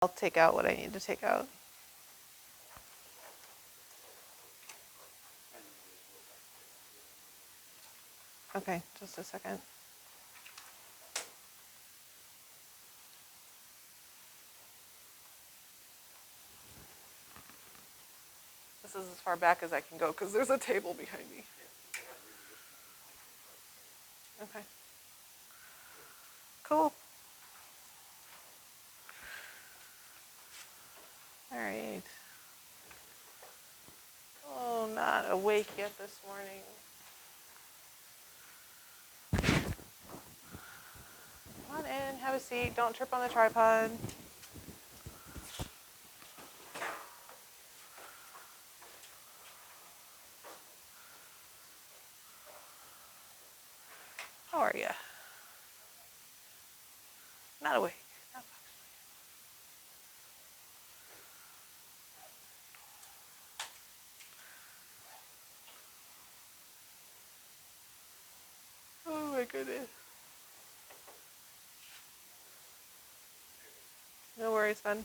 I'll take out what I need to take out. Okay, just a second. This is as far back as I can go because there's a table behind me. Okay. Cool. All right. Oh, not awake yet this morning. Come on in, have a seat. Don't trip on the tripod. How are you? Not awake. Oh my goodness. No worries, bud.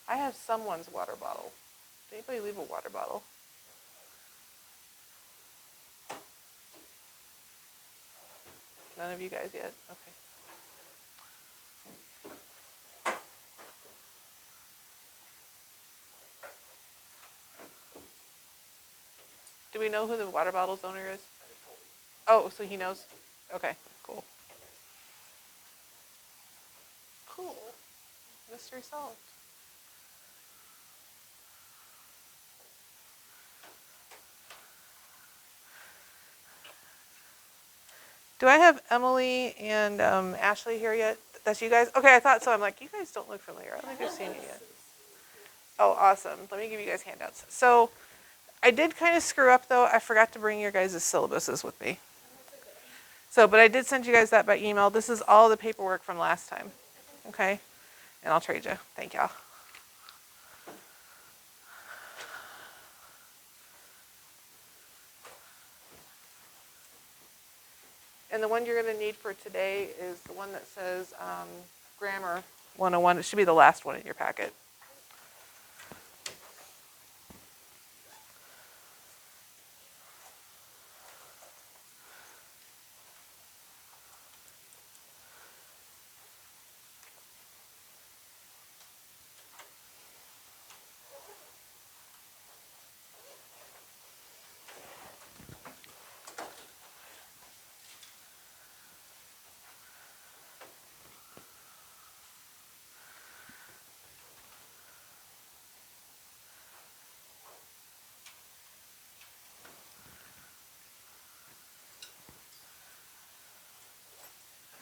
I have someone's water bottle. Did anybody leave a water bottle? None of you guys yet? Okay. Do we know who the water bottle's owner is? Oh, so he knows? Okay, cool. Cool. Mystery solved. Do I have Emily and Ashley here yet? That's you guys? Okay, I thought so. I'm like, you guys don't look familiar. I don't think I've seen you yet. Oh, awesome. Let me give you guys handouts. So I did kind of screw up though. I forgot to bring your guys' syllabuses with me. So, but I did send you guys that by email. This is all the paperwork from last time. Okay? And I'll trade you. Thank y'all. And the one you're going to need for today is the one that says Grammar 101. It should be the last one in your packet.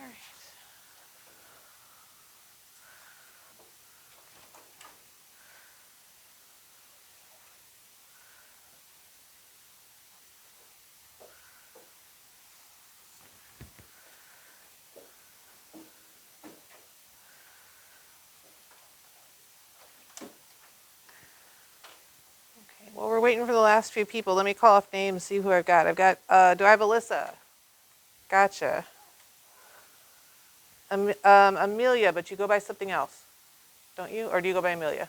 All right. Okay. Well, we're waiting for the last few people. Let me call off names, see who I've got. Do I have Alyssa? Gotcha. Amelia, but you go by something else, don't you? Or do you go by Amelia?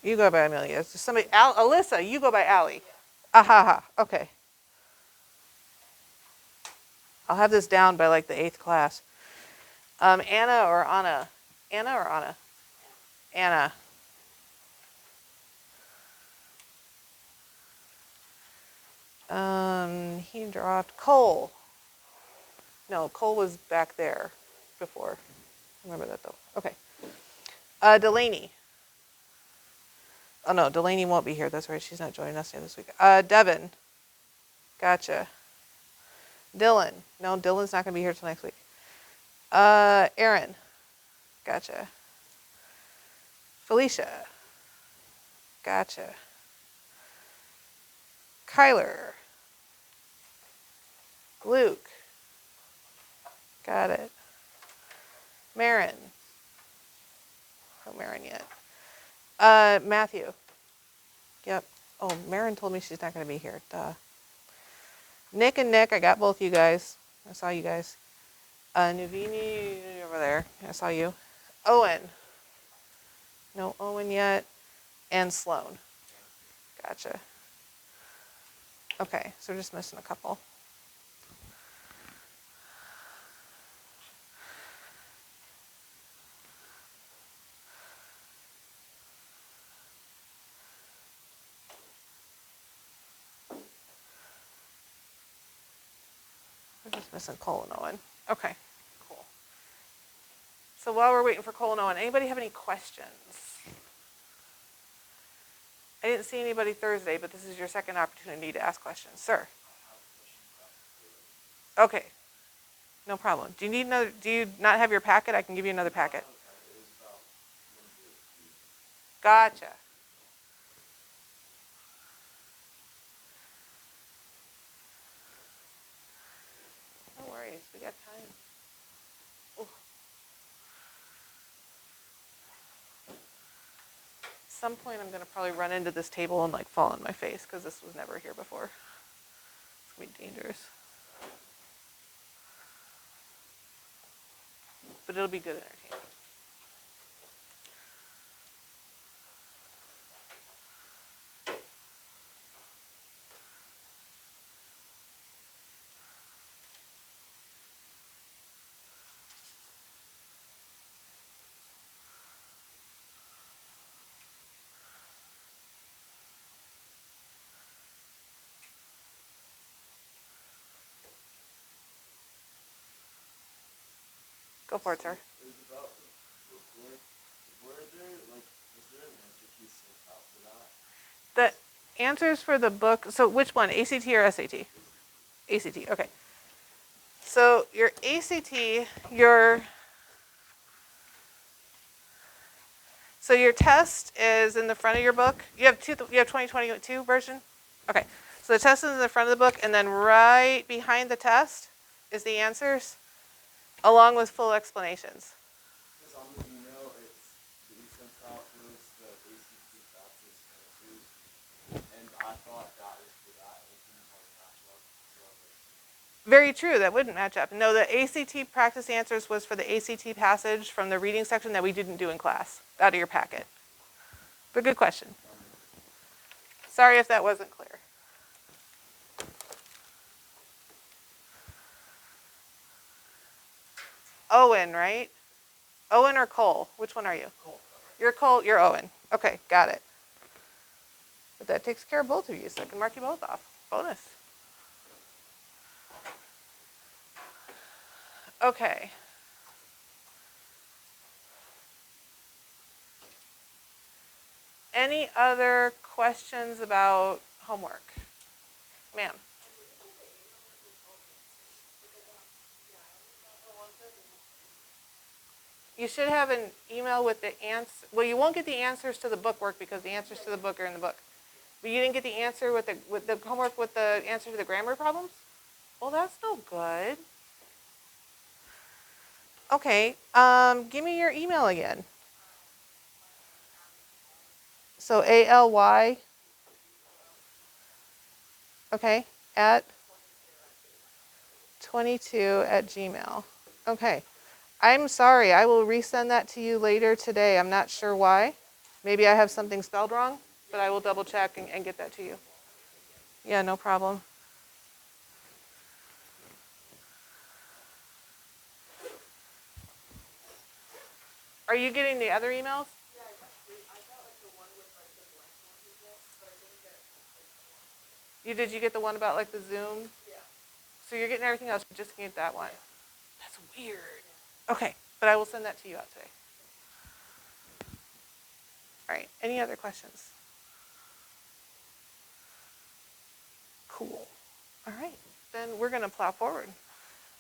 You go by Amelia. It's just somebody. Alyssa, you go by Allie. Ahaha. Okay. I'll have this down by like the 8th class. Anna or Anna? Anna or Anna? Anna. He dropped Cole. No, Cole was back there before. Remember that though. Okay. Delaney. Oh no, Delaney won't be here. That's right. She's not joining us this week. Devin. Gotcha. Dylan. No, Dylan's not going to be here till next week. Aaron. Gotcha. Felicia. Gotcha. Kyler. Luke. Got it. Marin. Oh, Marin yet. Matthew. Yep. Oh, Marin told me she's not going to be here. Duh. Nick and Nick, I got both you guys. I saw you guys. Nuvini over there. I saw you. Owen. No Owen yet. And Sloan. Gotcha. Okay, so we're just missing a couple. We're just missing Cole and Owen. Okay, cool. So while we're waiting for Cole and Owen, anybody have any questions? I didn't see anybody Thursday, but this is your second opportunity to ask questions. Sir? Okay, no problem. Do you need another, do you not have your packet? I can give you another packet. Gotcha. No worries, we got time. Ooh. At some point I'm gonna probably run into this table and like fall on my face because this was never here before. It's gonna be dangerous. But it'll be good entertainment. Go for it, sir. The answers for the book, so which one, ACT or SAT? ACT, okay. So your ACT, so your test is in the front of your book. You have 2022 version? Okay, so the test is in the front of the book, and then right behind the test is the answers, along with full explanations. Because on the email, that you sent out was the ACT practice answers, and I thought that was for that, and it didn't like match up. So Very true, that wouldn't match up. No, the ACT practice answers was for the ACT passage from the reading section that we didn't do in class, out of your packet. But good question. Sorry if that wasn't clear. Owen, right? Owen or Cole? Which one are you? Cole. You're Cole, you're Owen. Okay, got it. But that takes care of both of you, so I can mark you both off. Bonus. Okay. Any other questions about homework? Ma'am? You should have an email with the answer. Well, you won't get the answers to the book work because the answers to the book are in the book. But you didn't get the answer with the homework with the answer to the grammar problems? Well, that's no good. Okay, give me your email again. So ALY, okay, at 22@gmail. Okay, I'm sorry, I will resend that to you later today. I'm not sure why. Maybe I have something spelled wrong, but I will double check and get that to you. Yeah, no problem. Are you getting the other emails? Did you get the one about like the Zoom? Yeah. So you're getting everything else, you just can't get that one. That's weird. Okay, but I will send that to you out today. All right, any other questions? Cool. All right, then we're gonna plow forward.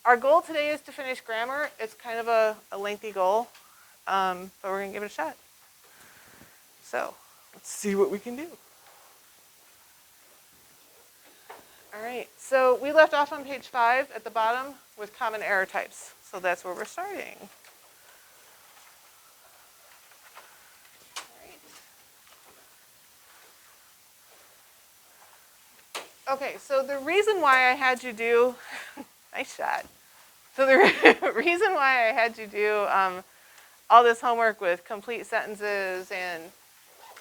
Our goal today is to finish grammar. It's kind of a lengthy goal, but we're gonna give it a shot. So let's see what we can do. All right, so we left off on page 5 at the bottom with common error types. So that's where we're starting. All right. Okay, so the reason why I had you do, nice shot. So the reason why I had you do all this homework with complete sentences and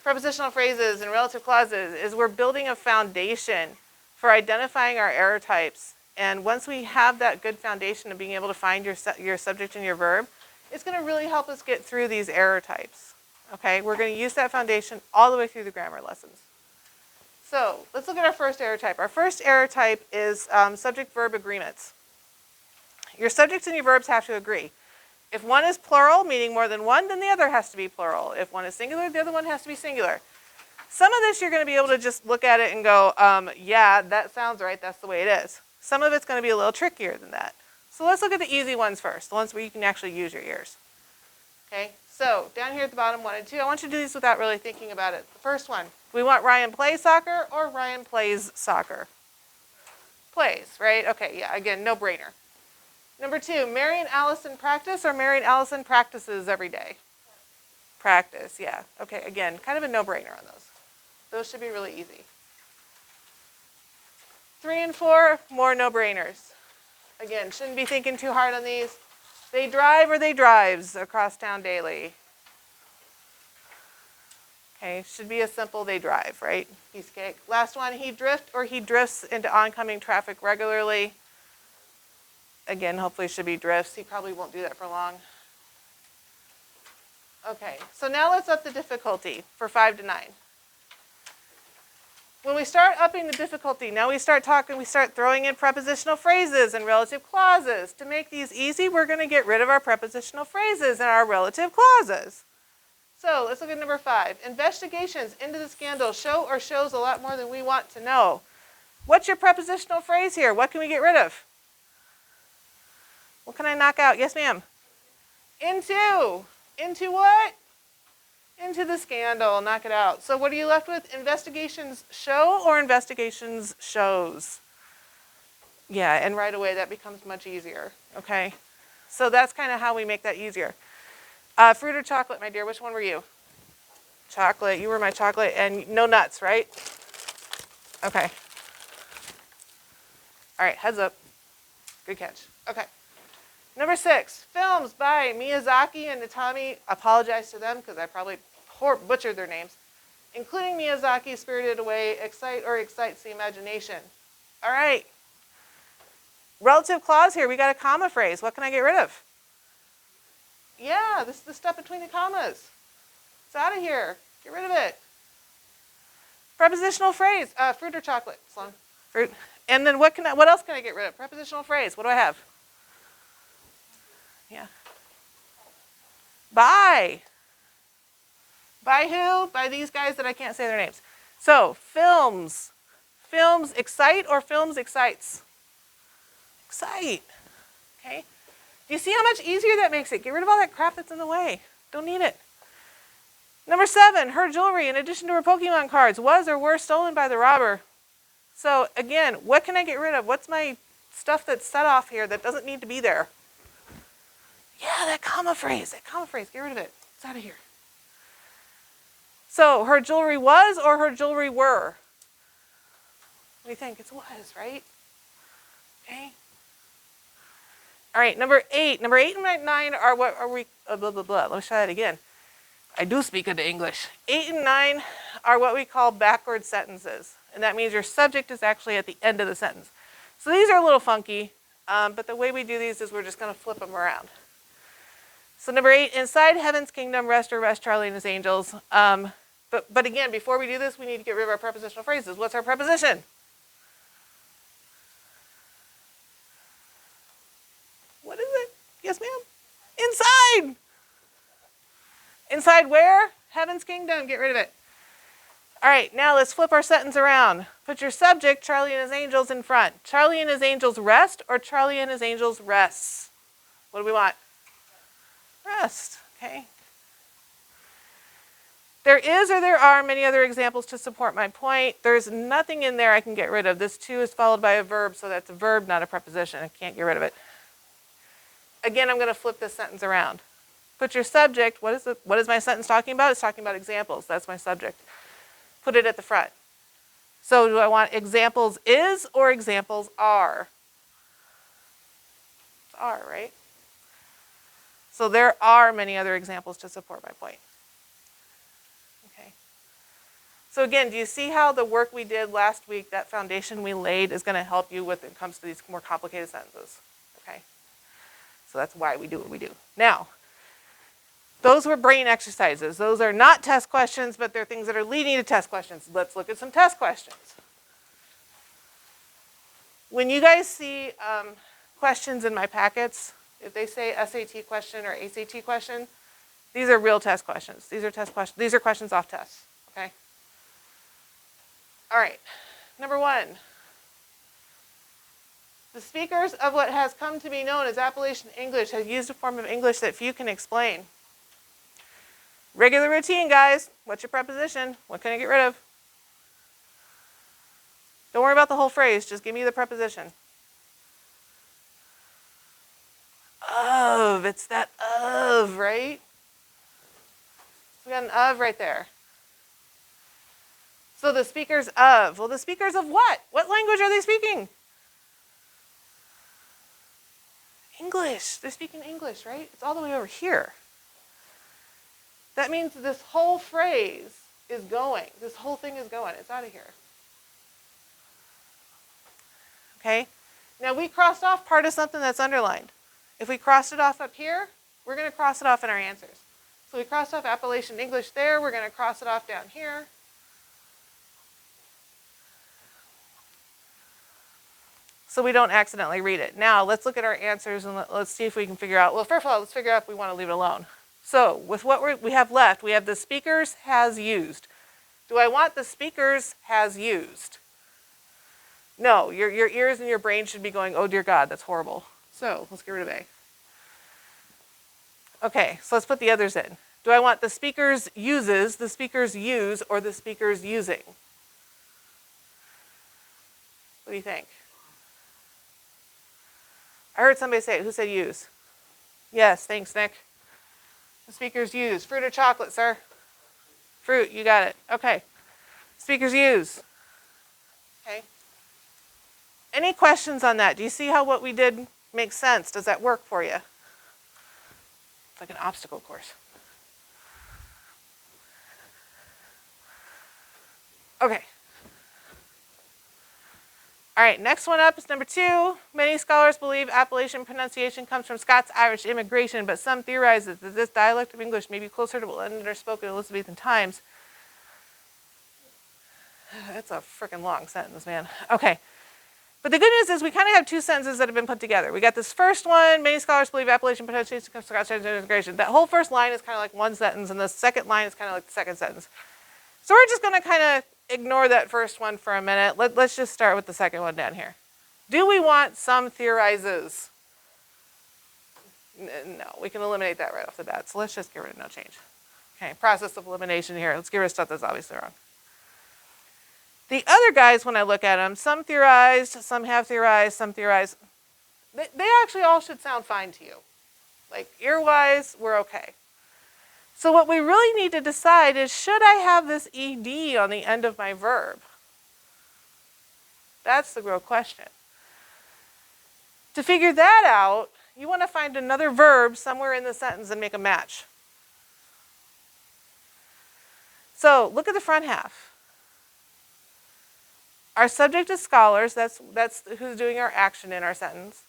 prepositional phrases and relative clauses is we're building a foundation for identifying our error types. And once we have that good foundation of being able to find your subject and your verb, it's going to really help us get through these error types. Okay, we're going to use that foundation all the way through the grammar lessons. So let's look at our first error type. Our first error type is subject-verb agreements. Your subjects and your verbs have to agree. If one is plural, meaning more than one, then the other has to be plural. If one is singular, the other one has to be singular. Some of this you're going to be able to just look at it and go, yeah, that sounds right, that's the way it is. Some of it's going to be a little trickier than that. So let's look at the easy ones first, the ones where you can actually use your ears. Okay, so down here at the bottom, 1 and 2, I want you to do these without really thinking about it. The first one, we want Ryan plays soccer or Ryan plays soccer? Plays, right? Okay, yeah, again, no brainer. Number 2, Mary and Allison practice or Mary and Allison practices every day? Practice, yeah. Okay, again, kind of a no-brainer on those. Those should be really easy. 3 and 4, more no-brainers. Again, shouldn't be thinking too hard on these. They drive or they drives across town daily. Okay, should be a simple they drive, right? Piece of cake. Last one, he drift or he drifts into oncoming traffic regularly. Again, hopefully should be drifts. He probably won't do that for long. Okay, so now let's up the difficulty for 5 to 9. When we start upping the difficulty, now we start throwing in prepositional phrases and relative clauses. To make these easy, we're going to get rid of our prepositional phrases and our relative clauses. So let's look at number 5. Investigations into the scandal show or shows a lot more than we want to know. What's your prepositional phrase here? What can we get rid of? What can I knock out? Yes, ma'am. Into. Into what? Into the scandal. Knock it out. So what are you left with? Investigations show or investigations shows? Yeah, and right away that becomes much easier. Okay? So that's kind of how we make that easier. Fruit or chocolate, my dear? Which one were you? Chocolate. You were my chocolate. And no nuts, right? Okay. All right, heads up. Good catch. Okay. Number 6, films by Miyazaki and Natami. Apologize to them because I probably butchered their names. Including Miyazaki's Spirited Away, excite or excites the imagination. All right. Relative clause here, we got a comma phrase. What can I get rid of? Yeah, this is the stuff between the commas. It's out of here. Get rid of it. Prepositional phrase, fruit or chocolate, Sloan? Fruit. And then what else can I get rid of? Prepositional phrase, what do I have? Yeah. By. By who? By these guys that I can't say their names. So, films. Films excite or films excites? Excite. Okay. Do you see how much easier that makes it? Get rid of all that crap that's in the way. Don't need it. Number 7, her jewelry, in addition to her Pokemon cards, was or were stolen by the robber. So, again, what can I get rid of? What's my stuff that's set off here that doesn't need to be there? Yeah, that comma phrase. Get rid of it. It's out of here. So, her jewelry was or her jewelry were? What do you think? It was, right? Okay. All right, number 8. Number 8 and 9 are what are we, blah, blah, blah. Let me try that again. I do speak into English. 8 and 9 are what we call backward sentences. And that means your subject is actually at the end of the sentence. So these are a little funky, but the way we do these is we're just going to flip them around. So number 8, inside heaven's kingdom, rest Charlie and his angels. But again, before we do this, we need to get rid of our prepositional phrases. What's our preposition? What is it? Yes, ma'am? Inside. Inside where? Heaven's kingdom. Get rid of it. All right, now let's flip our sentence around. Put your subject, Charlie and his angels, in front. Charlie and his angels rest or Charlie and his angels rests? What do we want? Rest, okay. There is or there are many other examples to support my point. There's nothing in there I can get rid of. This to is followed by a verb, so that's a verb, not a preposition. I can't get rid of it. Again, I'm going to flip this sentence around. Put your subject, what is my sentence talking about? It's talking about examples. That's my subject. Put it at the front. So do I want examples is or examples are? It's are, right? So there are many other examples to support my point. Okay. So again, do you see how the work we did last week, that foundation we laid, is going to help you when it comes to these more complicated sentences? Okay. So that's why we do what we do. Now, those were brain exercises. Those are not test questions, but they're things that are leading to test questions. Let's look at some test questions. When you guys see questions in my packets, if they say SAT question or ACT question, these are real test questions. These are test questions. These are questions off tests. Okay. All right. Number 1. The speakers of what has come to be known as Appalachian English have used a form of English that few can explain. Regular routine, guys. What's your preposition? What can I get rid of? Don't worry about the whole phrase. Just give me the preposition. Of. It's that of, right? We got an of right there. So the speakers of. Well, the speakers of what? What language are they speaking? English. They're speaking English, right? It's all the way over here. That means this whole phrase is going. This whole thing is going. It's out of here. Okay? Now we crossed off part of something that's underlined. If we crossed it off up here, we're going to cross it off in our answers. So we crossed off Appalachian English there. We're going to cross it off down here. So we don't accidentally read it. Now let's look at our answers and let's see if we can figure out. Well, first of all, let's figure out if we want to leave it alone. So with what we have left, we have the speakers has used. Do I want the speakers has used? No, your ears and your brain should be going, oh dear God, that's horrible. So let's get rid of A. Okay, so let's put the others in. Do I want the speakers uses, the speakers use, or the speakers using? What do you think? I heard somebody say it. Who said use? Yes, thanks, Nick. The speakers use. Fruit or chocolate, sir? Fruit, you got it. Okay. Speakers use. Okay. Any questions on that? Do you see how what we did makes sense? Does that work for you? It's like an obstacle course. Okay. All right, next one up is number 2. Many scholars believe Appalachian pronunciation comes from Scots-Irish immigration, but some theorize that this dialect of English may be closer to what Londoners spoke in Elizabethan times. That's a freaking long sentence, man. Okay. But the good news is we kind of have 2 sentences that have been put together. We got this first one, many scholars believe Appalachian pronunciation comes from Scots-Irish immigration. That whole first line is kind of like one sentence, and the second line is kind of like the second sentence. So we're just going to kind of ignore that first one for a minute. Let's just start with the second one down here. Do we want some theorizes? No, we can eliminate that right off the bat. So let's just get rid of no change. Okay, process of elimination here. Let's get rid of stuff that's obviously wrong. The other guys, when I look at them, some theorized, some have theorized, some theorize. They actually all should sound fine to you. Like ear-wise, we're okay. So what we really need to decide is, should I have this ed on the end of my verb? That's the real question. To figure that out, you want to find another verb somewhere in the sentence and make a match. So look at the front half. Our subject is scholars. That's who's doing our action in our sentence.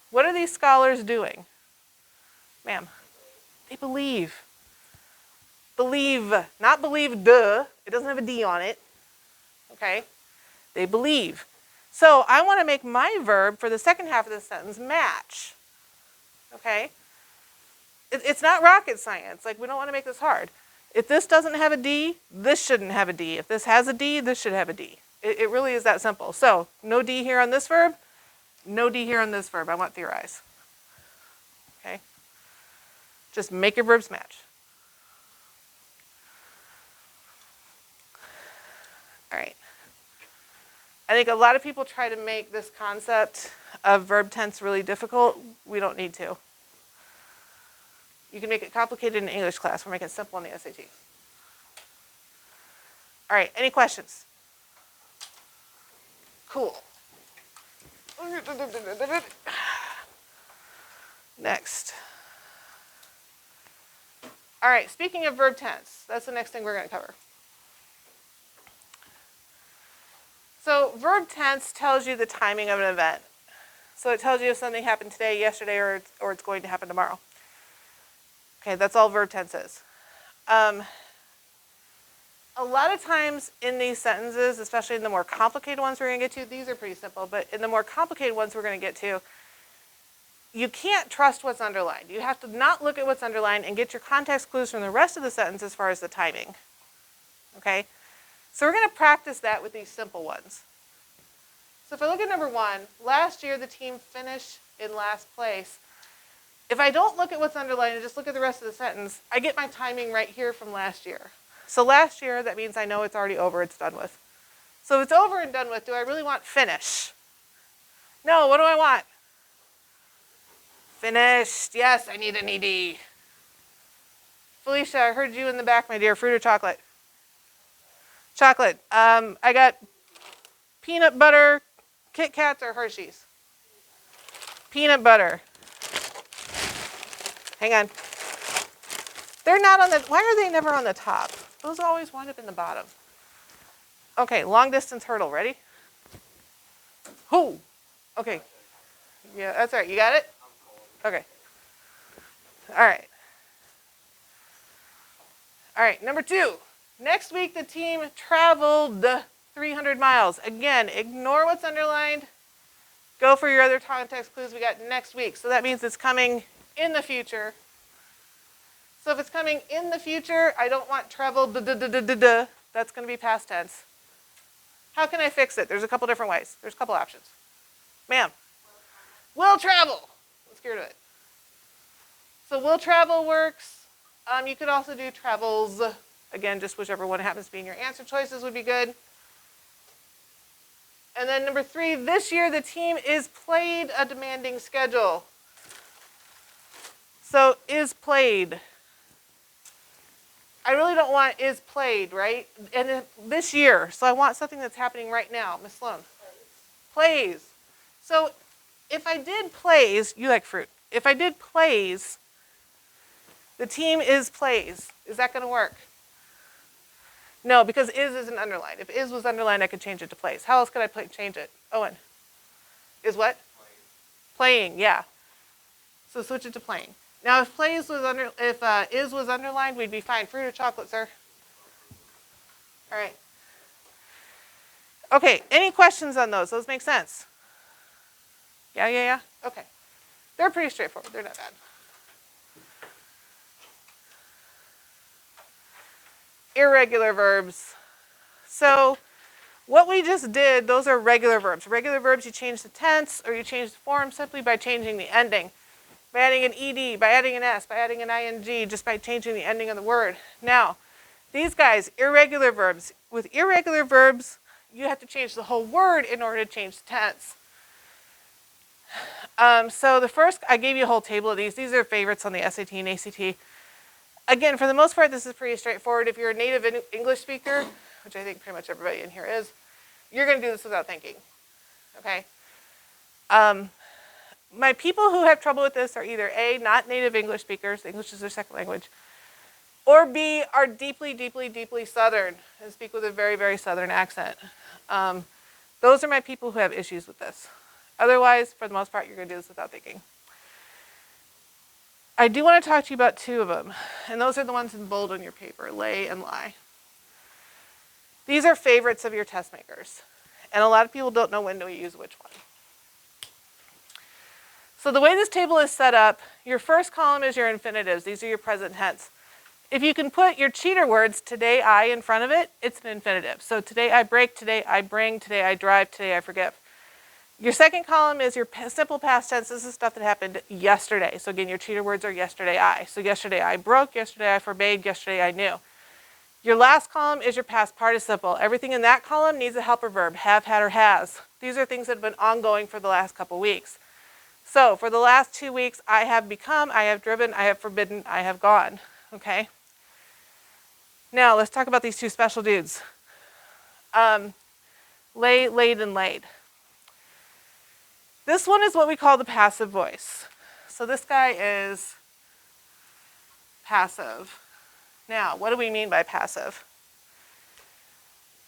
What are these scholars doing? Ma'am, they believe. Believe, not believe, duh. It doesn't have a D on it. Okay? They believe. So I want to make my verb for the second half of the sentence match. Okay? It's not rocket science. Like, we don't want to make this hard. If this doesn't have a D, this shouldn't have a D. If this has a D, this should have a D. It really is that simple. So no D here on this verb, no D here on this verb. I want theorize. Okay? Just make your verbs match. All right. I think a lot of people try to make this concept of verb tense really difficult. We don't need to. You can make it complicated in English class. We're making it simple in the SAT. All right, any questions? Cool. Next. All right, speaking of verb tense, that's the next thing we're going to cover. So verb tense tells you the timing of an event. So it tells you if something happened today, yesterday, or it's going to happen tomorrow. Okay, that's all verb tense is. A lot of times in these sentences, especially in the more complicated ones we're going to get to, these are pretty simple, but in the more complicated ones we're going to get to, you can't trust what's underlined. You have to not look at what's underlined and get your context clues from the rest of the sentence as far as the timing. Okay? So we're going to practice that with these simple ones. So if I look at number 1, last year the team finished in last place. If I don't look at what's underlined and just look at the rest of the sentence, I get my timing right here from last year. So last year, that means I know it's already over, it's done with. So if it's over and done with, do I really want finish? No, what do I want? Finished. Yes, I need an ED. Felicia, I heard you in the back, my dear. Fruit or chocolate? Chocolate. I got peanut butter, Kit Kats, or Hershey's? Peanut butter. Hang on. They're not on the, why are they never on the top? Those always wind up in the bottom. Okay, long distance hurdle. Ready? Whoo! Okay. Yeah, that's all right. You got it? Okay. All right. All right, number 2. Next week the team traveled 300 miles. Again, ignore what's underlined. Go for your other context clues we got next week. So that means it's coming in the future. So if it's coming in the future, I don't want traveled. That's going to be past tense. How can I fix it? There's a couple different ways. There's a couple options. Ma'am. Will travel. Let's get rid of it. So will travel works. You could also do travels. Again, just whichever one happens to be in your answer choices would be good. And then number 3, this year the team is played a demanding schedule. So is played. I really don't want is played, right? And this year, so I want something that's happening right now. Miss Sloan. Plays. So if I did plays, you like fruit. If I did plays, the team is plays. Is that going to work? No, because is isn't underlined. If is was underlined, I could change it to plays. How else could I change it? Owen. Is what? Playing, yeah. So switch it to playing. Now, if plays was is was underlined, we'd be fine. Fruit or chocolate, sir? All right. Okay. Any questions on those? Those make sense. Yeah. Okay. They're pretty straightforward. They're not bad. Irregular verbs. So, what we just did, those are regular verbs. Regular verbs, you change the tense or you change the form simply by changing the ending. By adding an ed, by adding an s, by adding an ing, just by changing the ending of the word. Now, these guys, irregular verbs. With irregular verbs, you have to change the whole word in order to change the tense. So the first, I gave you a whole table of these. These are favorites on the SAT and ACT. Again, for the most part, this is pretty straightforward. If you're a native English speaker, which I think pretty much everybody in here is, you're going to do this without thinking. Okay? My people who have trouble with this are either A, not native English speakers, English is their second language, or B, are deeply, deeply, deeply Southern and speak with a very, very Southern accent. Those are my people who have issues with this. Otherwise, for the most part, you're going to do this without thinking. I do want to talk to you about 2 of them, and those are the ones in bold on your paper, lay and lie. These are favorites of your test makers, and a lot of people don't know when to use which one. So the way this table is set up, your first column is your infinitives. These are your present tense. If you can put your cheater words, today I, in front of it, it's an infinitive. So today I break, today I bring, today I drive, today I forgive. Your second column is your simple past tense. This is stuff that happened yesterday. So again, your cheater words are yesterday I. So yesterday I broke, yesterday I forbade, yesterday I knew. Your last column is your past participle. Everything in that column needs a helper verb, have, had, or has. These are things that have been ongoing for the last couple weeks. So for the last 2 weeks, I have become, I have driven, I have forbidden, I have gone. Okay? Now let's talk about these 2 special dudes. Lay, laid, and laid. This one is what we call the passive voice. So this guy is passive. Now, what do we mean by passive?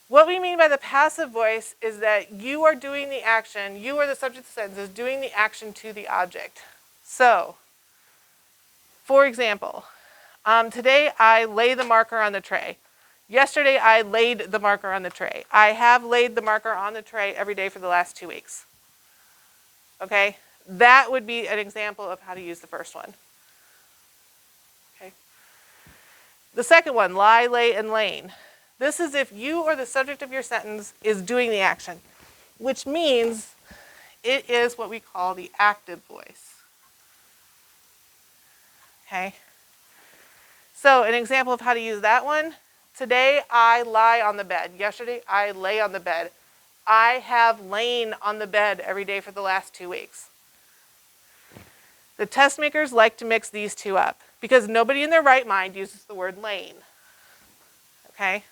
What we mean by the passive voice is that you are doing the action, you are the subject of the sentence, is doing the action to the object. So, for example, today I lay the marker on the tray. Yesterday I laid the marker on the tray. I have laid the marker on the tray every day for the last 2 weeks. Okay? That would be an example of how to use the first one. Okay? The second one, lie, lay, and lain. This is if you or the subject of your sentence is doing the action, which means it is what we call the active voice. Okay? So an example of how to use that one, today I lie on the bed. Yesterday I lay on the bed. I have lain on the bed every day for the last 2 weeks. The test makers like to mix these two up because nobody in their right mind uses the word lain. Okay?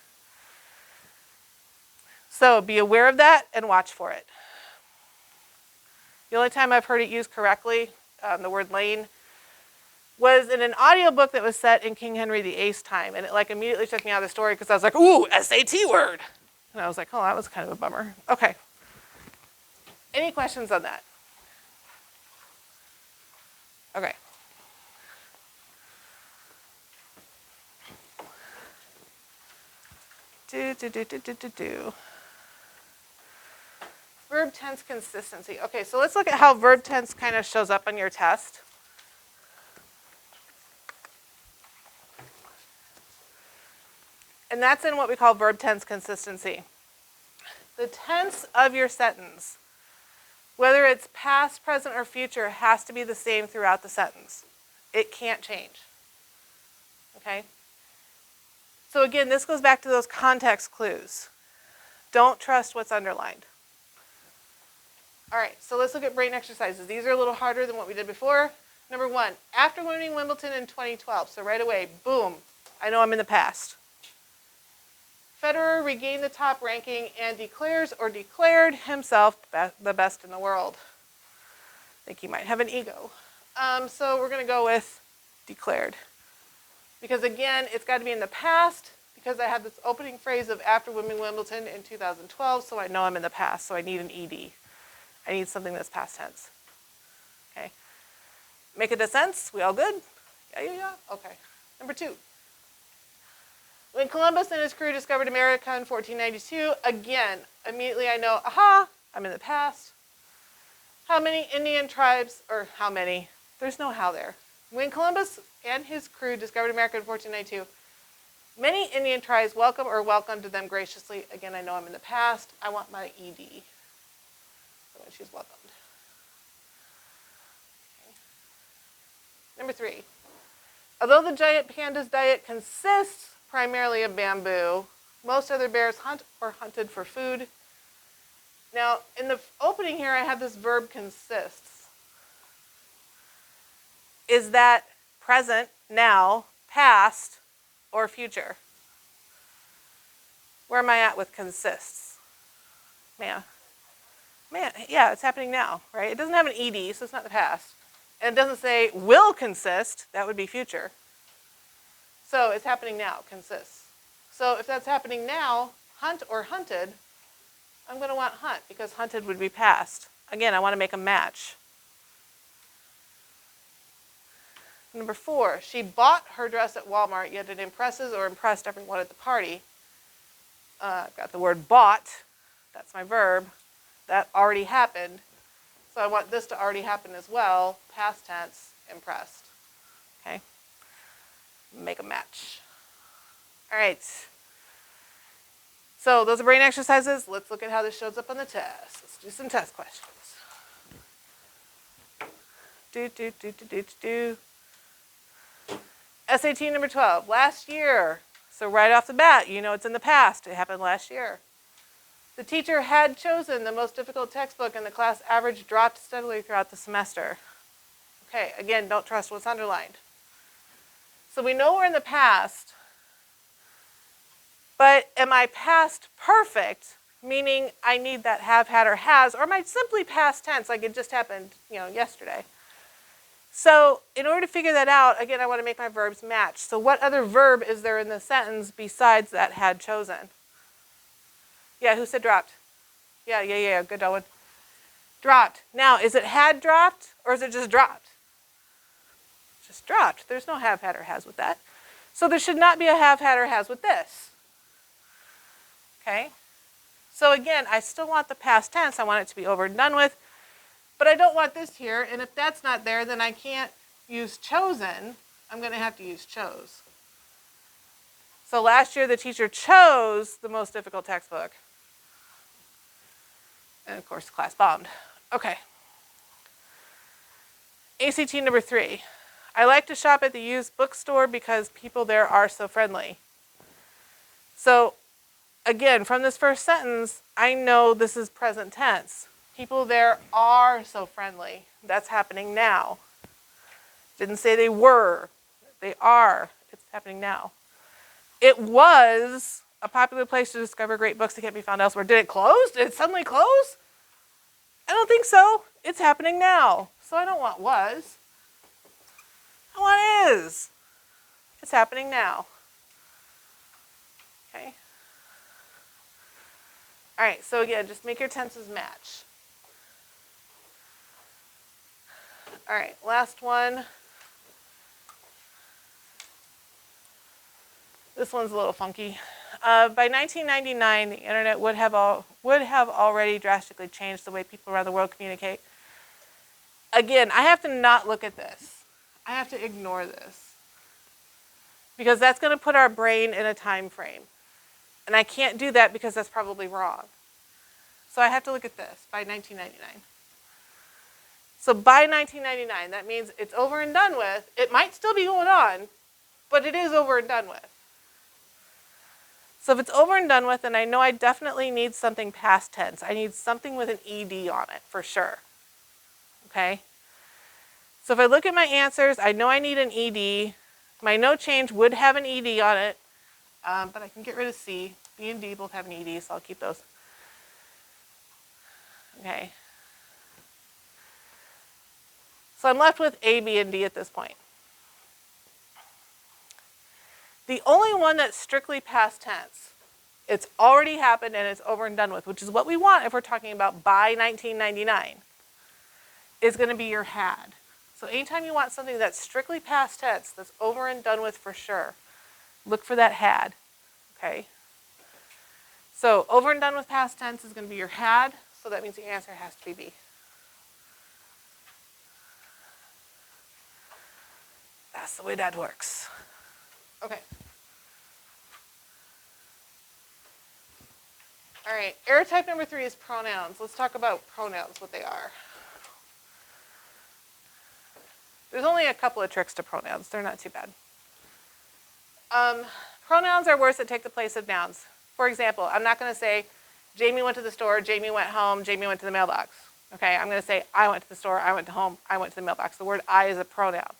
So be aware of that and watch for it. The only time I've heard it used correctly, the word lain, was in an audiobook that was set in King Henry VIII's time, and it like immediately took me out of the story because I was like, ooh, SAT word. And I was like, oh, that was kind of a bummer. Okay. Any questions on that? Okay. Verb tense consistency. Okay, so let's look at how verb tense kind of shows up on your test. And that's in what we call verb tense consistency. The tense of your sentence, whether it's past, present, or future, has to be the same throughout the sentence. It can't change. Okay? So again, this goes back to those context clues. Don't trust what's underlined. All right, so let's look at brain exercises. These are a little harder than what we did before. Number 1, after winning Wimbledon in 2012, so right away, boom, I know I'm in the past. Federer regained the top ranking and declares or declared himself the best in the world. I think he might have an ego. So we're going to go with declared. Because again, it's got to be in the past because I have this opening phrase of after winning Wimbledon in 2012, so I know I'm in the past, so I need an ED. I need something that's past tense. Okay. Make it a sense? We all good? Yeah. Okay. Number 2. When Columbus and his crew discovered America in 1492, again, immediately I know, aha, I'm in the past. How many Indian tribes, or how many? There's no how there. When Columbus and his crew discovered America in 1492, many Indian tribes welcomed them graciously. Again, I know I'm in the past. I want my ED. So when she's welcomed. Okay. Number 3. Although the giant panda's diet consists primarily of bamboo, most other bears hunt or hunted for food. Now, in the opening here, I have this verb consists. Is that present, now, past, or future? Where am I at with consists? Man, yeah, it's happening now, right? It doesn't have an ED, so it's not the past. And it doesn't say will consist, that would be future. So it's happening now, consists. So if that's happening now, hunt or hunted, I'm going to want hunt because hunted would be past. Again, I want to make a match. Number 4, she bought her dress at Walmart, yet it impresses or impressed everyone at the party. I've got the word bought. That's my verb. That already happened. So I want this to already happen as well. Past tense, impressed. Okay? Make a match. All right. So those are brain exercises. Let's look at how this shows up on the test. Let's do some test questions. SAT number 12. Last year. So right off the bat, you know it's in the past. It happened last year. The teacher had chosen the most difficult textbook and the class average dropped steadily throughout the semester. Okay, again, don't trust what's underlined. So we know we're in the past, but am I past perfect meaning I need that have, had, or has, or my simply past tense, like it just happened, yesterday. So in order to figure that out, again, I want to make my verbs match. So what other verb is there in the sentence besides that had chosen? Yeah, who said dropped? Yeah, good Owen. Dropped. Now, is it had dropped, or is it just dropped? Just dropped. There's no have, had, or has with that. So there should not be a have, had, or has with this. Okay? So again, I still want the past tense. I want it to be over and done with. But I don't want this here. And if that's not there, then I can't use chosen. I'm going to have to use chose. So last year, the teacher chose the most difficult textbook. And of course, the class bombed. Okay. ACT number 3. I like to shop at the used bookstore because people there are so friendly. So again, from this first sentence, I know this is present tense. People there are so friendly. That's happening now. Didn't say they were. They are. It's happening now. It was a popular place to discover great books that can't be found elsewhere. Did it close? Did it suddenly close? I don't think so. It's happening now. So I don't want was. I want is. It's happening now. Okay. All right, so again, just make your tenses match. All right, last one. This one's a little funky. By 1999, the internet would have already drastically changed the way people around the world communicate. Again, I have to not look at this. I have to ignore this. Because that's going to put our brain in a time frame. And I can't do that because that's probably wrong. So I have to look at this, by 1999. So by 1999, that means it's over and done with. It might still be going on, but it is over and done with. So if it's over and done with, then I know I definitely need something past tense. I need something with an ED on it, for sure. Okay? So if I look at my answers, I know I need an ED. My no change would have an ED on it, but I can get rid of C. B and D both have an ED, so I'll keep those. Okay. So I'm left with A, B, and D at this point. The only one that's strictly past tense, it's already happened and it's over and done with, which is what we want if we're talking about by 1999, is going to be your had. So anytime you want something that's strictly past tense, that's over and done with for sure, look for that had. Okay? So over and done with past tense is going to be your had, so that means the answer has to be B. That's the way that works. Okay. All right, error type number 3 is pronouns. Let's talk about pronouns, what they are. There's only a couple of tricks to pronouns. They're not too bad. Pronouns are words that take the place of nouns. For example, I'm not going to say, Jamie went to the store, Jamie went home, Jamie went to the mailbox. Okay, I'm going to say, I went to the store, I went to home, I went to the mailbox. The word I is a pronoun.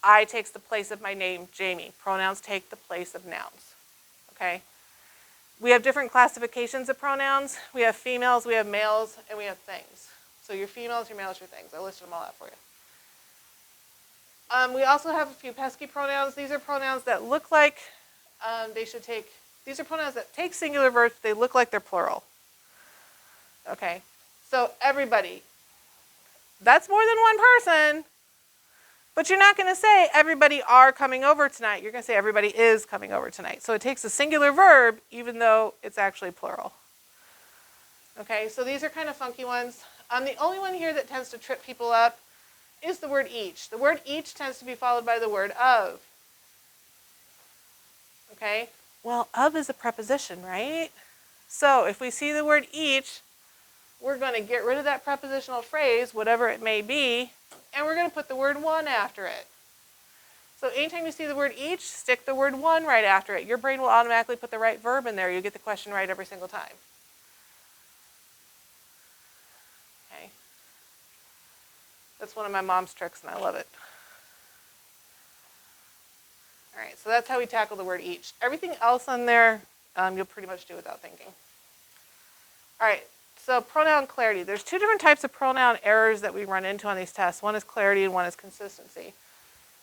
I takes the place of my name, Jamie. Pronouns take the place of nouns. Okay? We have different classifications of pronouns. We have females, we have males, and we have things. So your females, your males, your things. I listed them all out for you. We also have a few pesky pronouns. These are pronouns that look like these are pronouns that take singular verbs, they look like they're plural. Okay? So everybody. That's more than one person. But you're not going to say everybody are coming over tonight. You're going to say everybody is coming over tonight. So it takes a singular verb even though it's actually plural. Okay, so these are kind of funky ones. The only one here that tends to trip people up is the word each. The word each tends to be followed by the word of. Okay? Well, of is a preposition, right? So if we see the word each, we're going to get rid of that prepositional phrase, whatever it may be, and we're going to put the word one after it. So anytime you see the word each, stick the word one right after it. Your brain will automatically put the right verb in there. You get the question right every single time. Okay. That's one of my mom's tricks, and I love it. All right, so that's how we tackle the word each. Everything else on there, you'll pretty much do without thinking. All right, so pronoun clarity. There's two different types of pronoun errors that we run into on these tests. One is clarity and one is consistency.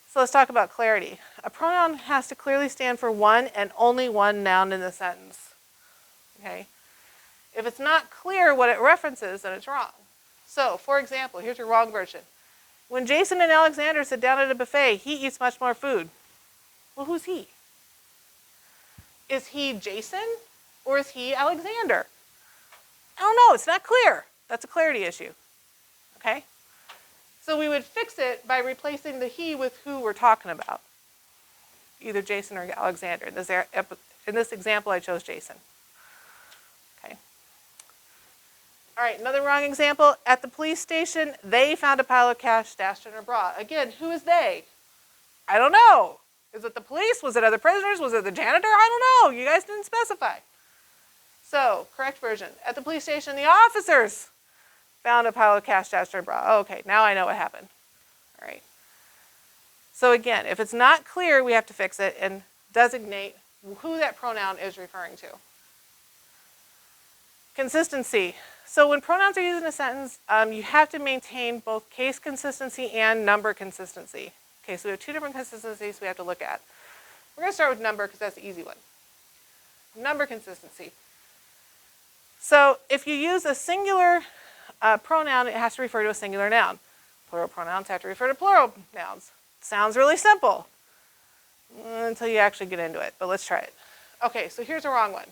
So let's talk about clarity. A pronoun has to clearly stand for one and only one noun in the sentence. Okay? If it's not clear what it references, then it's wrong. So, for example, here's your wrong version. When Jason and Alexander sit down at a buffet, he eats much more food. Well, who's he? Is he Jason or is he Alexander? I don't know, it's not clear. That's a clarity issue. Okay? So we would fix it by replacing the he with who we're talking about. Either Jason or Alexander. In this example, I chose Jason. Okay. All right, another wrong example. At the police station, they found a pile of cash stashed in her bra. Again, who is they? I don't know. Is it the police? Was it other prisoners? Was it the janitor? I don't know. You guys didn't specify. So, correct version. At the police station, the officers found a pile of cash stashed in her bra. Oh, okay, now I know what happened. All right. So again, if it's not clear, we have to fix it and designate who that pronoun is referring to. Consistency. So when pronouns are used in a sentence, you have to maintain both case consistency and number consistency. Okay, so we have two different consistencies we have to look at. We're going to start with number because that's the easy one. Number consistency. So if you use a singular pronoun, it has to refer to a singular noun. Plural pronouns have to refer to plural nouns. Sounds really simple until you actually get into it, but let's try it. Okay, so here's a wrong one.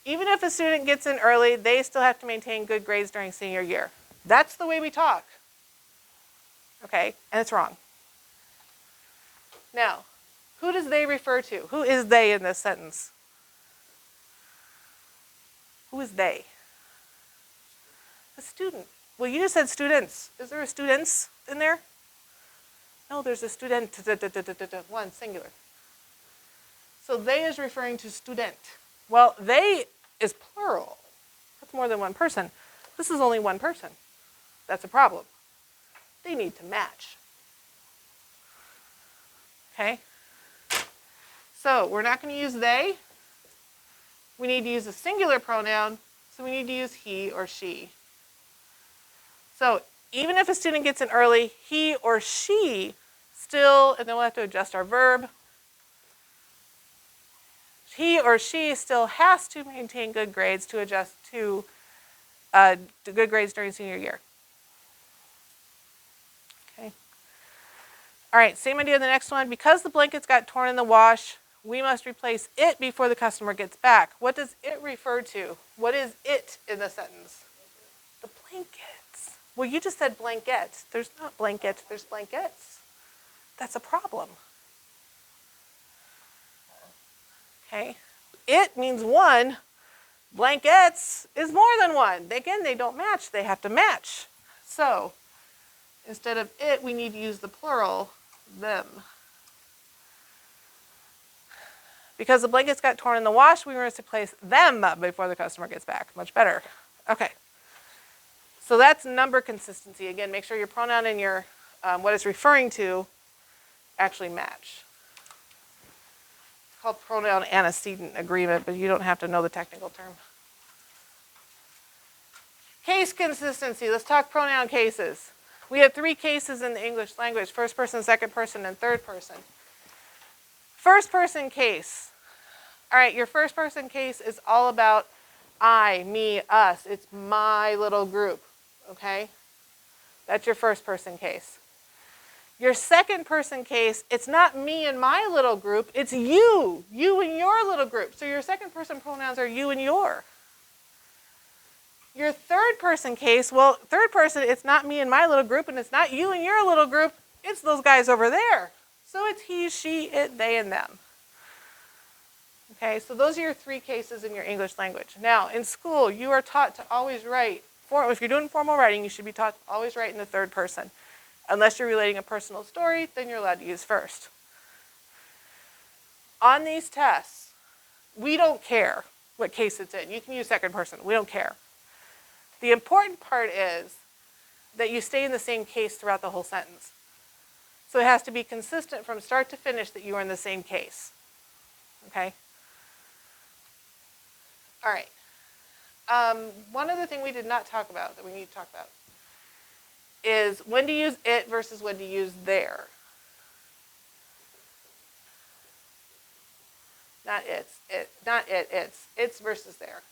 Even if a student gets in early, they still have to maintain good grades during senior year. That's the way we talk. Okay, and it's wrong. Now, who does they refer to? Who is they in this sentence? Who is they? A student. Well, you just said students. Is there a students in there? No, there's a student. One, singular. So they is referring to student. Well, they is plural. That's more than one person. This is only one person. That's a problem. They need to match. Okay? So we're not going to use they. We need to use a singular pronoun, so we need to use he or she. So even if a student gets in early, he or she still, and then we'll have to adjust our verb. He or she still has to maintain good grades to adjust to good grades during senior year. Okay. All right, same idea in the next one. Because the blankets got torn in the wash, we must replace it before the customer gets back. What does it refer to? What is it in the sentence? The blankets. Well, you just said blankets. There's not blankets, there's blankets. That's a problem. Okay. It means one. Blankets is more than one. Again, they don't match. They have to match. So instead of it, we need to use the plural, them. Because the blankets got torn in the wash, we must replace them before the customer gets back. Much better. Okay. So that's number consistency. Again, make sure your pronoun and your what it's referring to actually match. It's called pronoun antecedent agreement, but you don't have to know the technical term. Case consistency. Let's talk pronoun cases. We have 3 cases in the English language: first person, second person, and third person. First person case. All right, your first person case is all about I, me, us. It's my little group, okay? That's your first person case. Your second person case, it's not me and my little group, it's you and your little group. So your second person pronouns are you and your. Your third person case, well, third person, it's not me and my little group, and it's not you and your little group, it's those guys over there. So it's he, she, it, they, and them. Okay, so those are your 3 cases in your English language. Now, in school, you are taught to always write, if you're doing formal writing, you should be taught to always write in the third person. Unless you're relating a personal story, then you're allowed to use first. On these tests, we don't care what case it's in. You can use second person, we don't care. The important part is that you stay in the same case throughout the whole sentence. So it has to be consistent from start to finish that you are in the same case. Okay? All right. One other thing we did not talk about that we need to talk about is when to use it versus when to use their. Not it's versus their.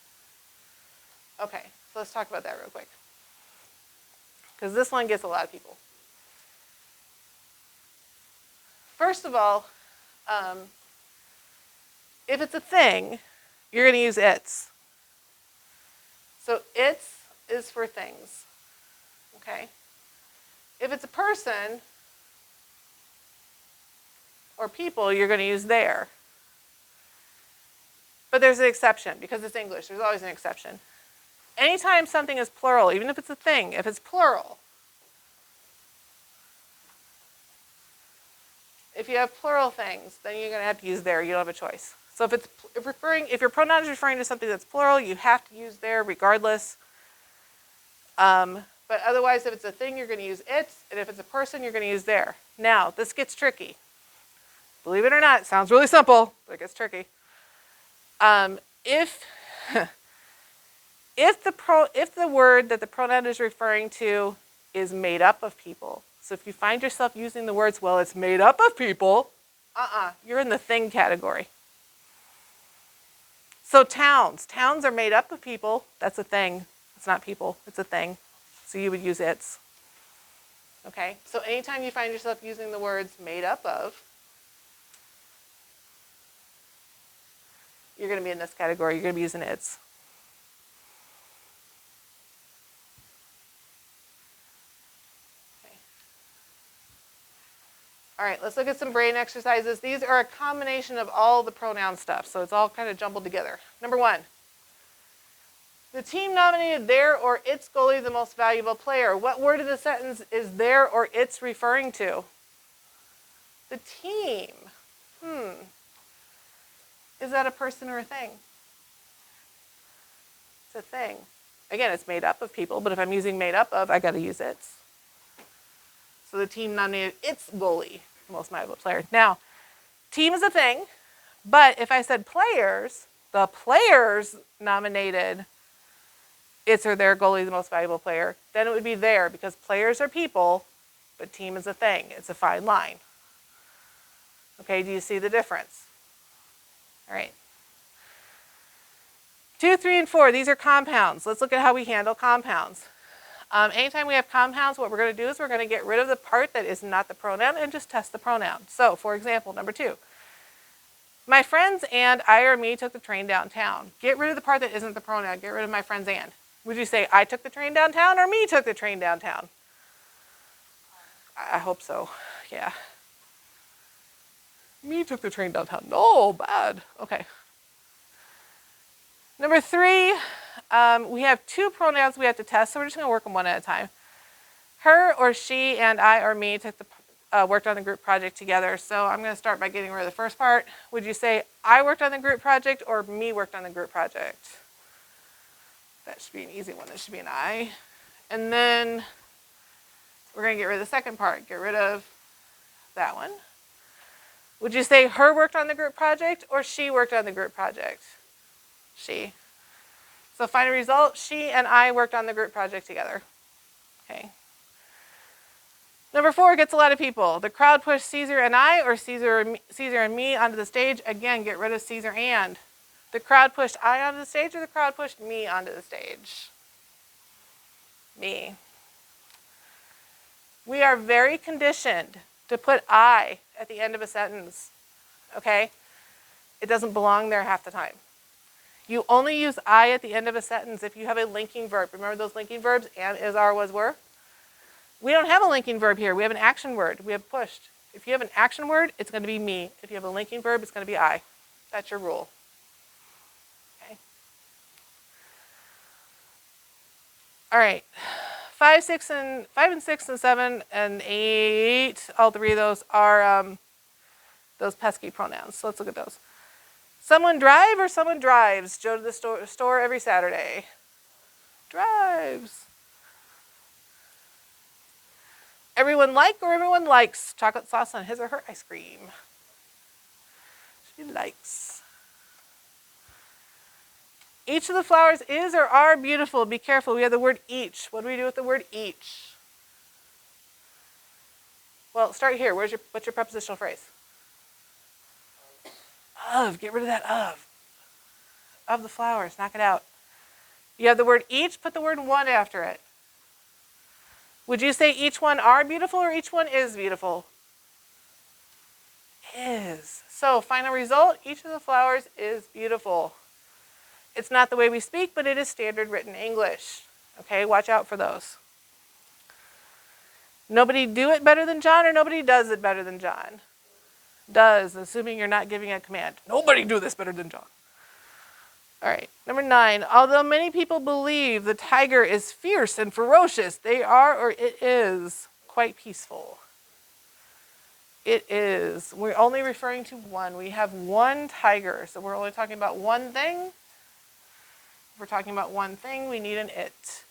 Okay, so let's talk about that real quick. Because this one gets a lot of people. First of all, if it's a thing, you're going to use its. So its is for things. Okay? If it's a person or people, you're going to use their. But there's an exception because it's English. There's always an exception. Anytime something is plural, even if it's a thing, if it's plural, if you have plural things, then you're going to have to use their. You don't have a choice. So if your pronoun is referring to something that's plural, you have to use their regardless. But otherwise, if it's a thing, you're going to use its, and if it's a person, you're going to use their. Now, this gets tricky. Believe it or not, it sounds really simple, but it gets tricky. If the word that the pronoun is referring to is made up of people, so if you find yourself using the words, well, it's made up of people, you're in the thing category. So towns are made up of people. That's a thing. It's not people, it's a thing. So you would use its. Okay, so anytime you find yourself using the words made up of, you're going to be in this category. You're going to be using its. Okay. All right, let's look at some brain exercises. These are a combination of all the pronoun stuff, so it's all kind of jumbled together. Number 1. The team nominated their or its goalie the most valuable player. What word of the sentence is their or its referring to? The team. Is that a person or a thing? It's a thing. Again, it's made up of people, but if I'm using made up of, I got to use its. So the team nominated its goalie, the most valuable player. Now, team is a thing, but if I said players, the players nominated its or their goalie the most valuable player, then it would be their, because players are people, but team is a thing. It's a fine line. Okay, do you see the difference? All right. 2, 3, and 4, these are compounds. Let's look at how we handle compounds. Anytime we have compounds, what we're going to do is we're going to get rid of the part that is not the pronoun and just test the pronoun. So, for example, number 2. My friends and I or me took the train downtown. Get rid of the part that isn't the pronoun. Get rid of my friends and. Would you say I took the train downtown or me took the train downtown? I hope so. Yeah. Me took the train downtown. No, bad. Okay. Number 3, we have 2 pronouns we have to test, so we're just going to work them one at a time. Her or she and I or me took worked on the group project together. So I'm going to start by getting rid of the first part. Would you say I worked on the group project or me worked on the group project? That should be an easy one. That should be an I. And then we're going to get rid of the second part. Get rid of that one. Would you say her worked on the group project or she worked on the group project? She. So final result, she and I worked on the group project together. Okay. Number 4 gets a lot of people. The crowd pushed Caesar and I or Caesar and me onto the stage. Again, get rid of Caesar and. The crowd pushed I onto the stage or the crowd pushed me onto the stage? Me. We are very conditioned to put I at the end of a sentence, okay? It doesn't belong there half the time. You only use I at the end of a sentence if you have a linking verb. Remember those linking verbs? And, is, are, was, were? We don't have a linking verb here. We have an action word. We have pushed. If you have an action word, it's going to be me. If you have a linking verb, it's going to be I. That's your rule. Okay. All right. 5, 6, and 6, and 7, and 8. All 3 of those are those pesky pronouns. So let's look at those. Someone drive or someone drives Joe to the store every Saturday? Drives. Everyone like or everyone likes chocolate sauce on his or her ice cream? She likes. Each of the flowers is or are beautiful. Be careful. We have the word each. What do we do with the word each? Well, start here. What's your prepositional phrase? Of. Get rid of that of. Of the flowers. Knock it out. You have the word each. Put the word one after it. Would you say each one are beautiful or each one is beautiful? Is. So, final result, each of the flowers is beautiful. It's not the way we speak, but it is standard written English. Okay, watch out for those. Nobody do it better than John or nobody does it better than John? Does, assuming you're not giving a command. Nobody do this better than John. All right, number 9. Although many people believe the tiger is fierce and ferocious, they are or it is quite peaceful. It is. We're only referring to one. We have one tiger, so we're only talking about one thing. If we're talking about one thing, we need an it.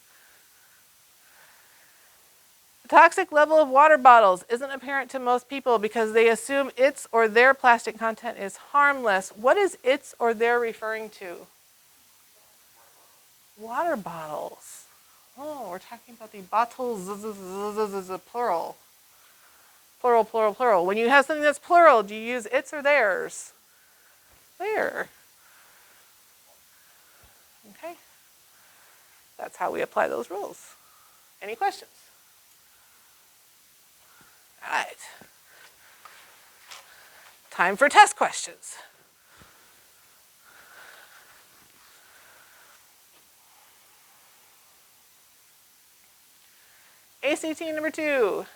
The toxic level of water bottles isn't apparent to most people because they assume its or their plastic content is harmless. What is its or their referring to? Water bottles. Oh, we're talking about the bottles, plural. Plural, plural, plural. When you have something that's plural, do you use its or theirs? Their. Okay. That's how we apply those rules. Any questions? All right. Time for test questions. ACT number 2.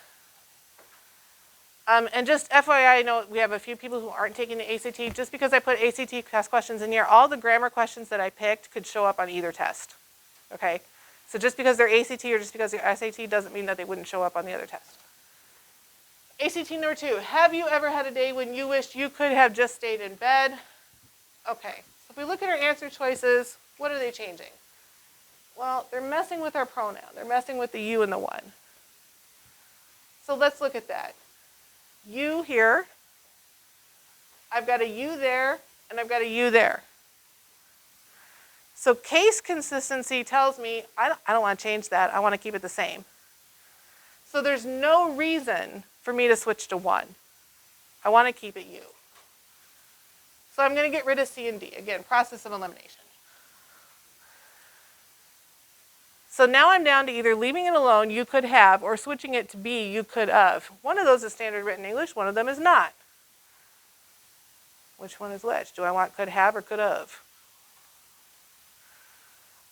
And just FYI, I know we have a few people who aren't taking the ACT. Just because I put ACT test questions in here, all the grammar questions that I picked could show up on either test. Okay? So just because they're ACT or just because they're SAT doesn't mean that they wouldn't show up on the other test. ACT number 2. Have you ever had a day when you wished you could have just stayed in bed? Okay. So if we look at our answer choices, what are they changing? Well, they're messing with our pronoun. They're messing with the you and the one. So let's look at that. You here, I've got a you there, and I've got a you there. So case consistency tells me I don't want to change that. I want to keep it the same. So there's no reason for me to switch to one. I want to keep it you. So I'm going to get rid of C and D. Again, process of elimination. So now I'm down to either leaving it alone, you could have, or switching it to be, you could have. One of those is standard written English, one of them is not. Which one is which? Do I want could have or could have?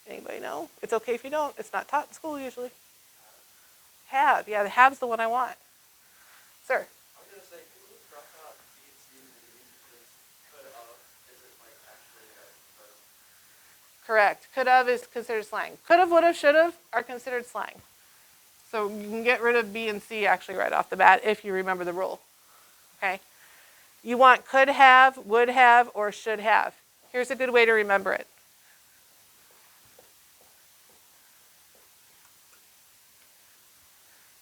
Anybody know? It's okay if you don't. It's not taught in school usually. Have. Yeah, the have's the one I want. Sir? I was going to say, can we cross out B and C in the beginning because could of isn't like actually a verb? Correct. Could have is considered slang. Could have, would have, should have are considered slang. So you can get rid of B and C actually right off the bat if you remember the rule. Okay? You want could have, would have, or should have. Here's a good way to remember it.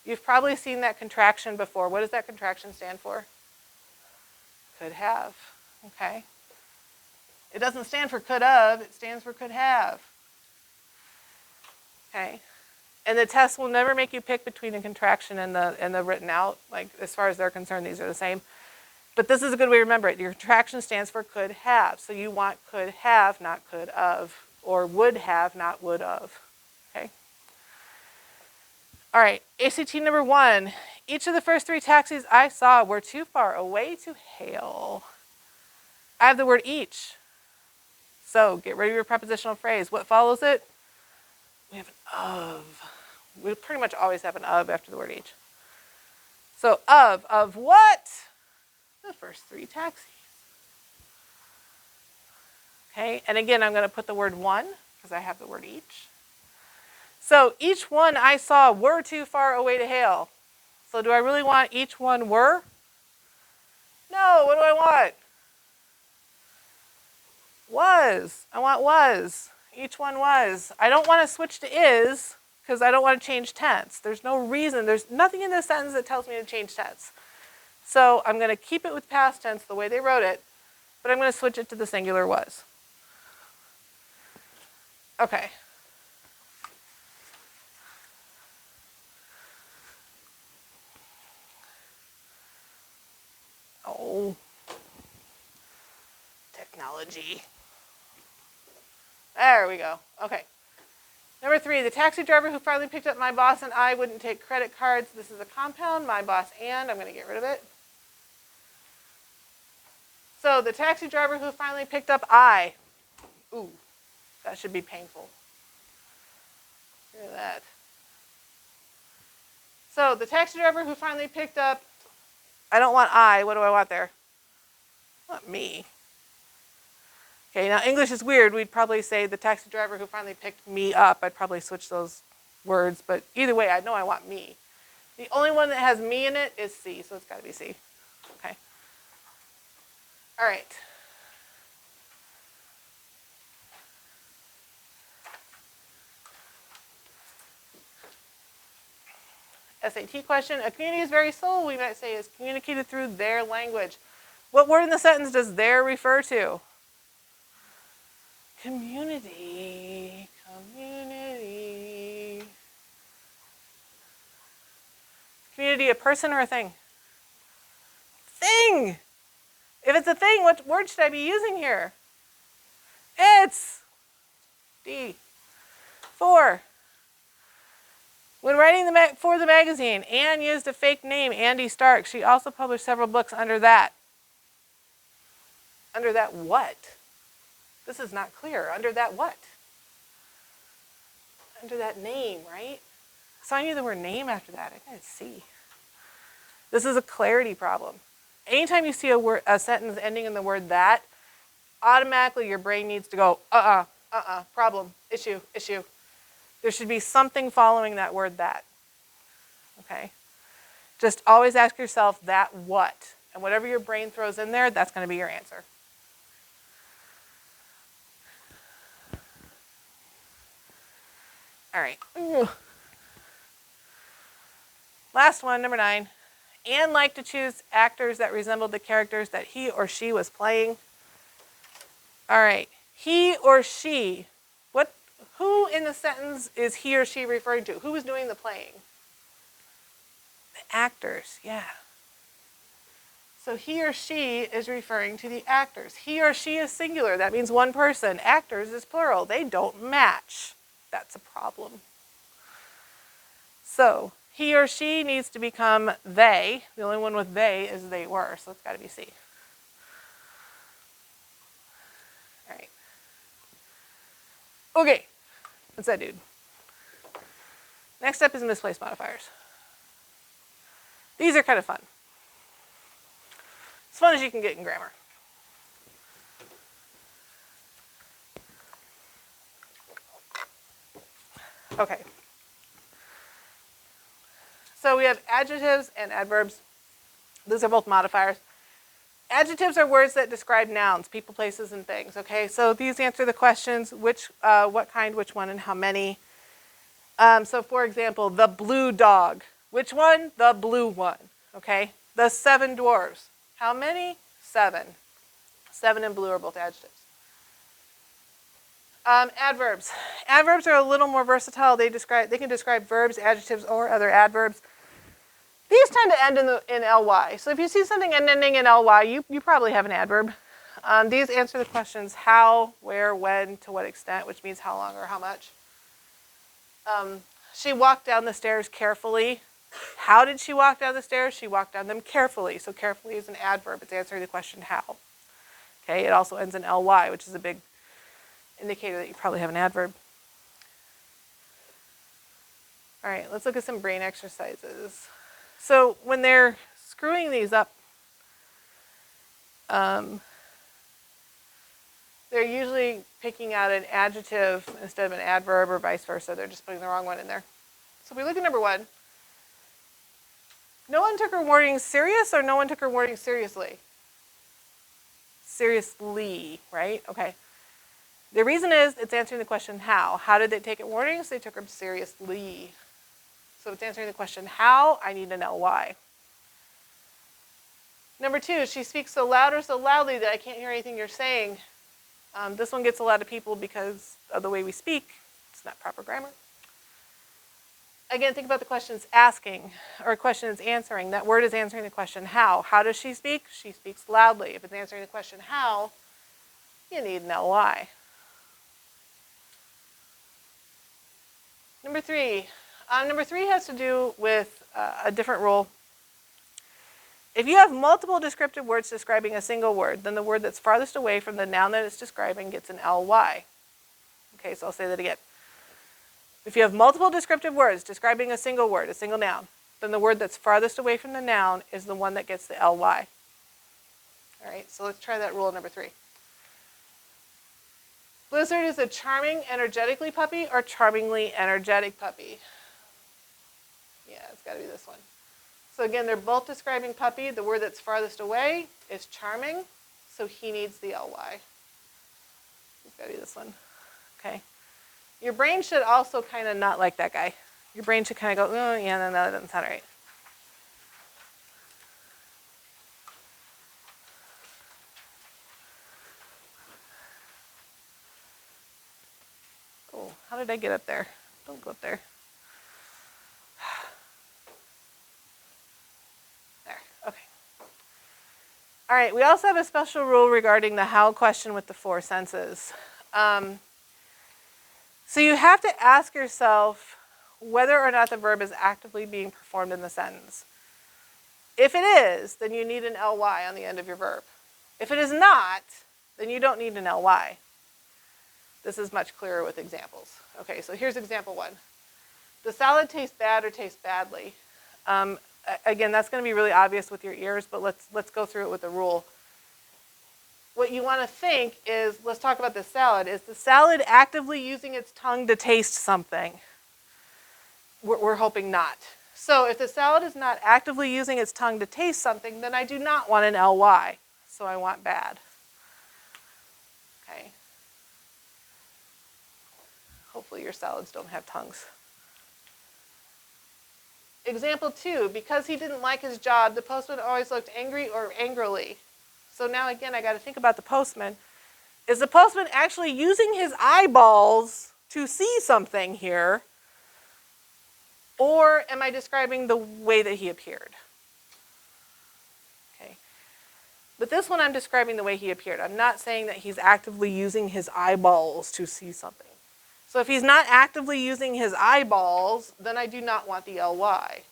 You've probably seen that contraction before. What does that contraction stand for? Could have. Okay? It doesn't stand for could have, it stands for could have. Okay? And the test will never make you pick between the contraction and the written out. Like, as far as they're concerned, these are the same. But this is a good way to remember it. Your contraction stands for could have. So you want could have, not could of. Or would have, not would of. Okay? All right, ACT number 1. Each of the first 3 taxis I saw were too far away to hail. I have the word each. So get rid of your prepositional phrase. What follows it? We have an of. We pretty much always have an of after the word each. So of what? The first 3 taxis. Okay, and again, I'm going to put the word one because I have the word each. So each one I saw were too far away to hail. So do I really want each one were? No, what do I want? Was. I want was. Each one was. I don't want to switch to is because I don't want to change tense. There's no reason. There's nothing in this sentence that tells me to change tense. So I'm going to keep it with past tense the way they wrote it, but I'm going to switch it to the singular was. Okay. Oh. Technology. There we go. Okay. Number 3, the taxi driver who finally picked up my boss and I wouldn't take credit cards. This is a compound, my boss and, I'm going to get rid of it. So the taxi driver who finally picked up I. Ooh, that should be painful. Hear that. So the taxi driver who finally picked up, I don't want I, what do I want there? Not me. Okay, now English is weird. We'd probably say the taxi driver who finally picked me up. I'd probably switch those words, but either way, I know I want me. The only one that has me in it is C, so it's got to be C. Okay. All right. SAT question. A community's very soul, we might say, is communicated through their language. What word in the sentence does their refer to? Community. Community. Community a person or a thing? Thing! If it's a thing, what word should I be using here? It's D. 4. When writing for the magazine, Anne used a fake name, Andy Stark. She also published several books under that. Under that what? This is not clear. Under that what? Under that name, right? So I knew the word name after that. I didn't see. This is a clarity problem. Anytime you see a sentence ending in the word that, automatically your brain needs to go, problem, issue. There should be something following that word that. Okay? Just always ask yourself that what. And whatever your brain throws in there, that's going to be your answer. All right. Last one, number 9. Anne liked to choose actors that resembled the characters that he or she was playing. All right. He or she. Who in the sentence is he or she referring to? Who is doing the playing? The actors, yeah. So he or she is referring to the actors. He or she is singular. That means one person. Actors is plural. They don't match. That's a problem. So he or she needs to become they. The only one with they is they were, so it's got to be C. All right. Okay. What's that, dude? Next up is misplaced modifiers. These are kind of fun. As fun as you can get in grammar. Okay. So we have adjectives and adverbs. Those are both modifiers. Adjectives are words that describe nouns, people, places, and things. Okay, so these answer the questions: what kind, which one, and how many. So, for example, the blue dog. Which one? The blue one. Okay. The 7 dwarves. How many? 7. 7 and blue are both adjectives. Adverbs. Adverbs are a little more versatile. They can describe verbs, adjectives, or other adverbs. These tend to end in ly. So if you see something ending in ly, you probably have an adverb. These answer the questions how, where, when, to what extent, which means how long or how much. She walked down the stairs carefully. How did she walk down the stairs? She walked down them carefully. So carefully is an adverb. It's answering the question how. Okay, it also ends in ly, which is a big indicator that you probably have an adverb. All right, let's look at some brain exercises. So when they're screwing these up, they're usually picking out an adjective instead of an adverb or vice versa. They're just putting the wrong one in there. So if we look at number 1. No one took her warning serious, or no one took her warning seriously? Seriously, right? Okay. The reason is it's answering the question how. How did they take it warnings? They took her seriously. So it's answering the question how. I need to know why. Number 2, she speaks so loud or so loudly that I can't hear anything you're saying. This one gets a lot of people because of the way we speak. It's not proper grammar. Again, think about the questions asking, or question is answering. That word is answering the question how. How does she speak? She speaks loudly. If it's answering the question how, you need an ly. Number three. Number three has to do with a different rule. If you have multiple descriptive words describing a single word, then the word that's farthest away from the noun that it's describing gets an ly. Okay, so I'll say that again. If you have multiple descriptive words describing a single word, a single noun, then the word that's farthest away from the noun is the one that gets the ly. All right, so let's try that rule number three. Blizzard is a charming, energetically puppy or charmingly energetic puppy? Yeah, it's got to be this one. So again, they're both describing puppy. The word that's farthest away is charming, so he needs the ly. It's got to be this one. Okay. Your brain should also kind of not like that guy. Your brain should kind of go, oh, yeah, no, that doesn't sound right. Oh, how did I get up there? Don't go up there. There, okay. All right, we also have a special rule regarding the how question with the four senses. So you have to ask yourself whether or not the verb is actively being performed in the sentence. If it is, then you need an ly on the end of your verb. If it is not, then you don't need an ly. This is much clearer with examples. Okay, so here's example one. The salad tastes bad or tastes badly. Again, that's going to be really obvious with your ears, but let's go through it with the rule. What you want to think is, let's talk about the salad. Is the salad actively using its tongue to taste something? We're hoping not. So if the salad is not actively using its tongue to taste something, then I do not want an ly. So I want bad. Okay. Hopefully your salads don't have tongues. Example two, because he didn't like his job, the postman always looked angry or angrily. So now again, I got to think about the postman. Is the postman actually using his eyeballs to see something here? Or am I describing the way that he appeared? Okay. But this one I'm describing the way he appeared. I'm not saying that he's actively using his eyeballs to see something. So if he's not actively using his eyeballs, then I do not want the ly.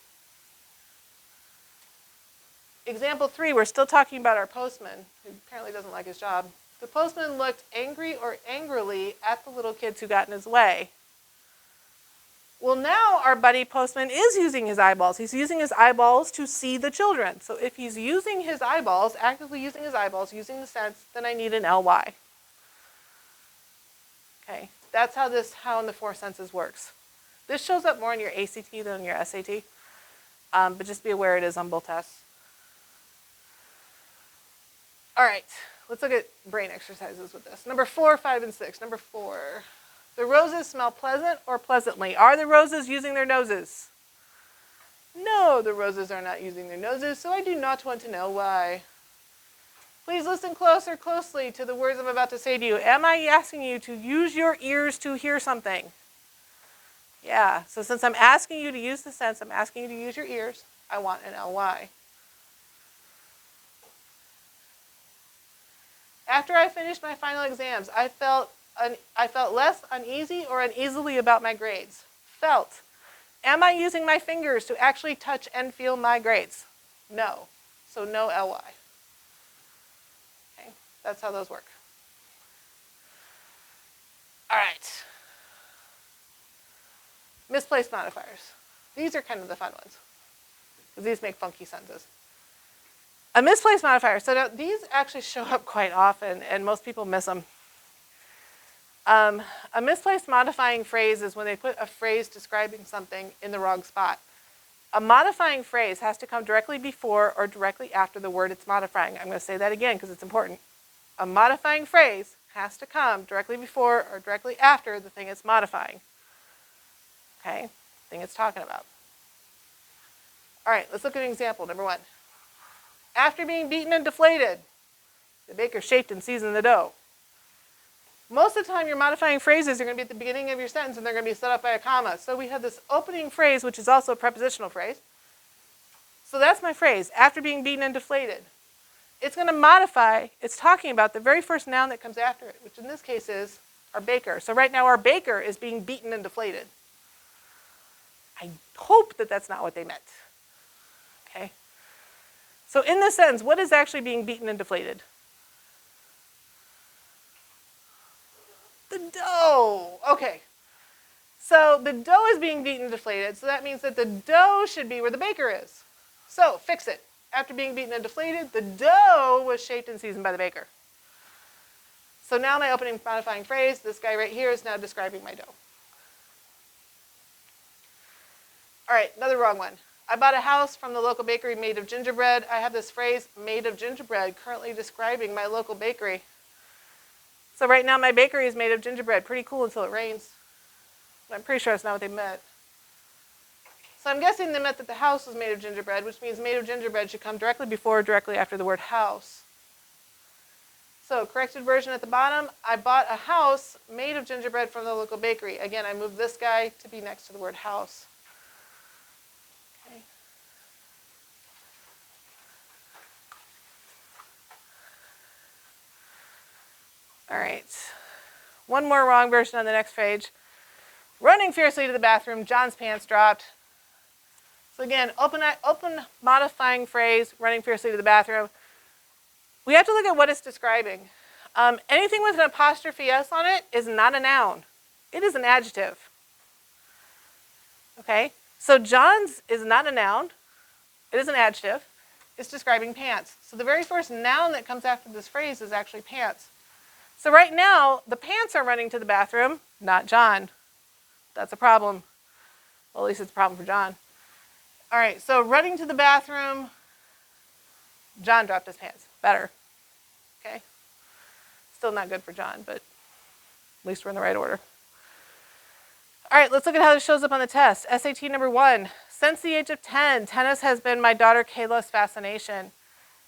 Example three, we're still talking about our postman, who apparently doesn't like his job. The postman looked angry or angrily at the little kids who got in his way. Well, now our buddy postman is using his eyeballs. He's using his eyeballs to see the children. So if he's using his eyeballs, actively using his eyeballs, using the sense, then I need an ly. Okay, that's how in the four senses works. This shows up more in your ACT than in your SAT, but just be aware it is on both tests. All right, let's look at brain exercises with this. Number 4, 5, and 6. Number 4, the roses smell pleasant or pleasantly. Are the roses using their noses? No, the roses are not using their noses, so I do not want to know why. Please listen closely to the words I'm about to say to you. Am I asking you to use your ears to hear something? Yeah, so since I'm asking you to use the sense, I'm asking you to use your ears. I want an ly. After I finished my final exams, I felt less uneasy or uneasily about my grades. Felt. Am I using my fingers to actually touch and feel my grades? No. So no ly. Okay, that's how those work. All right. Misplaced modifiers. These are kind of the fun ones, because these make funky sentences. A misplaced modifier. So now these actually show up quite often, and most people miss them. A misplaced modifying phrase is when they put a phrase describing something in the wrong spot. A modifying phrase has to come directly before or directly after the word it's modifying. I'm going to say that again because it's important. A modifying phrase has to come directly before or directly after the thing it's modifying. Okay, thing it's talking about. All right, let's look at an example. Number 1. After being beaten and deflated, the baker shaped and seasoned the dough. Most of the time, your modifying phrases are going to be at the beginning of your sentence, and they're going to be set up by a comma. So we have this opening phrase, which is also a prepositional phrase. So that's my phrase, after being beaten and deflated. It's going to modify, it's talking about the very first noun that comes after it, which in this case is our baker. So right now our baker is being beaten and deflated. I hope that that's not what they meant. Okay? So in this sentence, what is actually being beaten and deflated? The dough. Okay. So the dough is being beaten and deflated, so that means that the dough should be where the baker is. So fix it. After being beaten and deflated, the dough was shaped and seasoned by the baker. So now my opening modifying phrase, this guy right here, is now describing my dough. All right, another wrong one. I bought a house from the local bakery made of gingerbread. I have this phrase, made of gingerbread, currently describing my local bakery. So right now my bakery is made of gingerbread. Pretty cool until it rains. But I'm pretty sure that's not what they meant. So I'm guessing they meant that the house was made of gingerbread, which means made of gingerbread should come directly before or directly after the word house. So corrected version at the bottom, I bought a house made of gingerbread from the local bakery. Again, I moved this guy to be next to the word house. Okay. All right. One more wrong version on the next page. Running fiercely to the bathroom, John's pants dropped. So again, open modifying phrase, running fiercely to the bathroom. We have to look at what it's describing. Anything with an apostrophe S on it is not a noun. It is an adjective. Okay? So John's is not a noun. It is an adjective. It's describing pants. So the very first noun that comes after this phrase is actually pants. So right now, the pants are running to the bathroom, not John. That's a problem. Well, at least it's a problem for John. All right, so running to the bathroom, John dropped his pants. Better. Okay? Still not good for John, but at least we're in the right order. All right, let's look at how this shows up on the test. SAT number 1. Since the age of 10, tennis has been my daughter Kayla's fascination.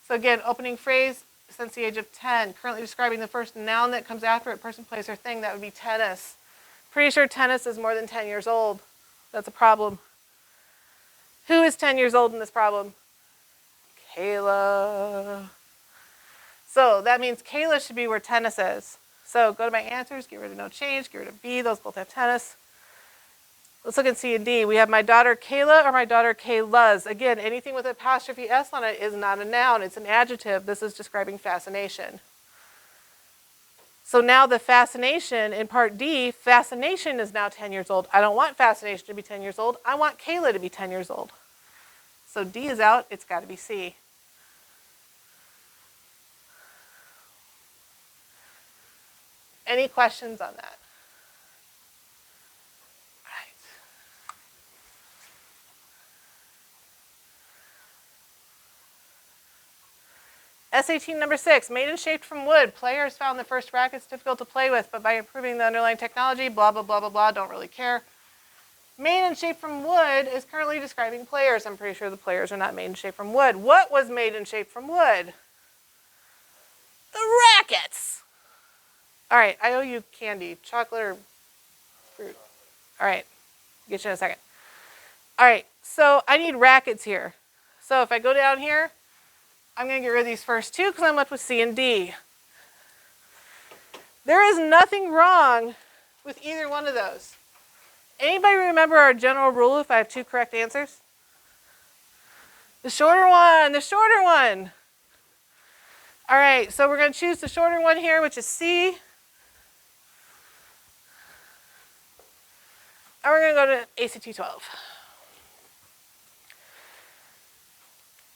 So again, opening phrase, since the age of 10. Currently describing the first noun that comes after it, person, place, or thing. That would be tennis. Pretty sure tennis is more than 10 years old. That's a problem. Who is 10 years old in this problem? Kayla. So that means Kayla should be where tennis is. So go to my answers, get rid of no change, get rid of B. Those both have tennis. Let's look at C and D. We have my daughter Kayla or my daughter Kayla's. Again, anything with an apostrophe S on it is not a noun. It's an adjective. This is describing fascination. So now the fascination in part D, fascination is now 10 years old. I don't want fascination to be 10 years old. I want Kayla to be 10 years old. So D is out. It's got to be C. Any questions on that? SAT number 6, made and shaped from wood. Players found the first rackets difficult to play with, but by improving the underlying technology, blah, blah, blah, blah, blah, don't really care. Made and shaped from wood is currently describing players. I'm pretty sure the players are not made and shaped from wood. What was made and shaped from wood? The rackets. All right, I owe you candy, chocolate or fruit. All right, get you in a second. All right, so I need rackets here. So if I go down here, I'm going to get rid of these first two because I'm left with C and D. There is nothing wrong with either one of those. Anybody remember our general rule if I have two correct answers? The shorter one, the shorter one. All right, so we're going to choose the shorter one here, which is C. And we're going to go to ACT 12.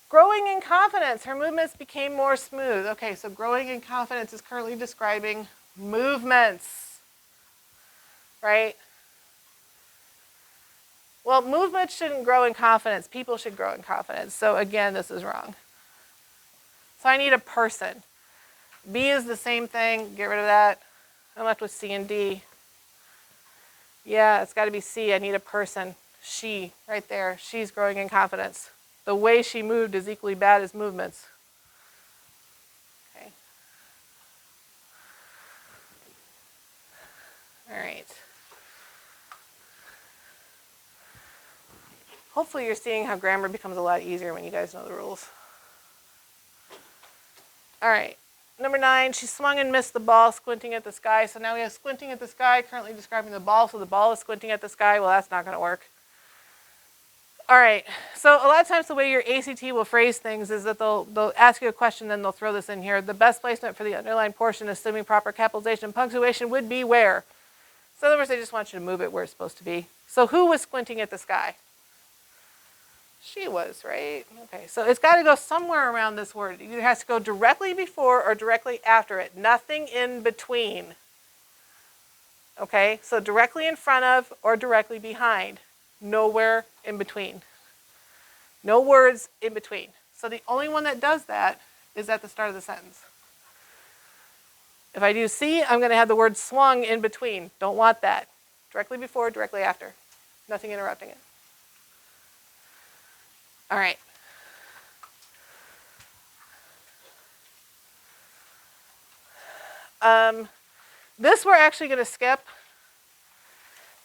Growing in confidence, her movements became more smooth. Okay, so growing in confidence is currently describing movements, right? Well, movements shouldn't grow in confidence. People should grow in confidence. So again, this is wrong. So I need a person. B is the same thing. Get rid of that. I'm left with C and D. Yeah, it's got to be C. I need a person. She, right there. She's growing in confidence. The way she moved is equally bad as movements. Okay. All right. Hopefully you're seeing how grammar becomes a lot easier when you guys know the rules. All right. Number 9, she swung and missed the ball, squinting at the sky. So now we have squinting at the sky, currently describing the ball. So the ball is squinting at the sky. Well, that's not going to work. All right. So a lot of times the way your ACT will phrase things is that they'll ask you a question, then they'll throw this in here. The best placement for the underlined portion, assuming proper capitalization and punctuation, would be where? So in other words, they just want you to move it where it's supposed to be. So who was squinting at the sky? She was, right? Okay, so it's got to go somewhere around this word. It either has to go directly before or directly after it. Nothing in between. Okay, so directly in front of or directly behind. Nowhere in between. No words in between. So the only one that does that is at the start of the sentence. If I do C, I'm going to have the word swung in between. Don't want that. Directly before, directly after. Nothing interrupting it. All right. This we're actually going to skip.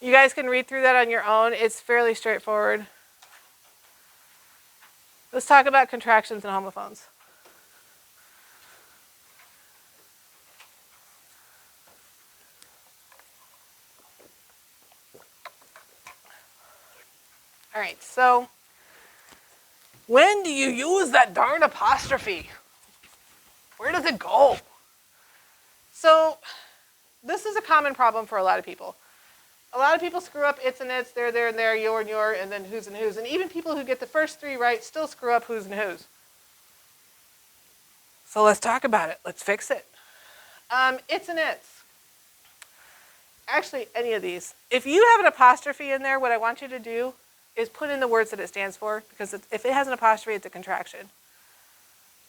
You guys can read through that on your own. It's fairly straightforward. Let's talk about contractions and homophones. All right, so when do you use that darn apostrophe? Where does it go? So this is a common problem for a lot of people. A lot of people screw up its and its, there, and there, your and your, and then whose and whose. And even people who get the first 3 right still screw up whose and whose. So let's talk about it. Let's fix it. Its and its. Actually, any of these. If you have an apostrophe in there, what I want you to do is put in the words that it stands for, because if it has an apostrophe, it's a contraction.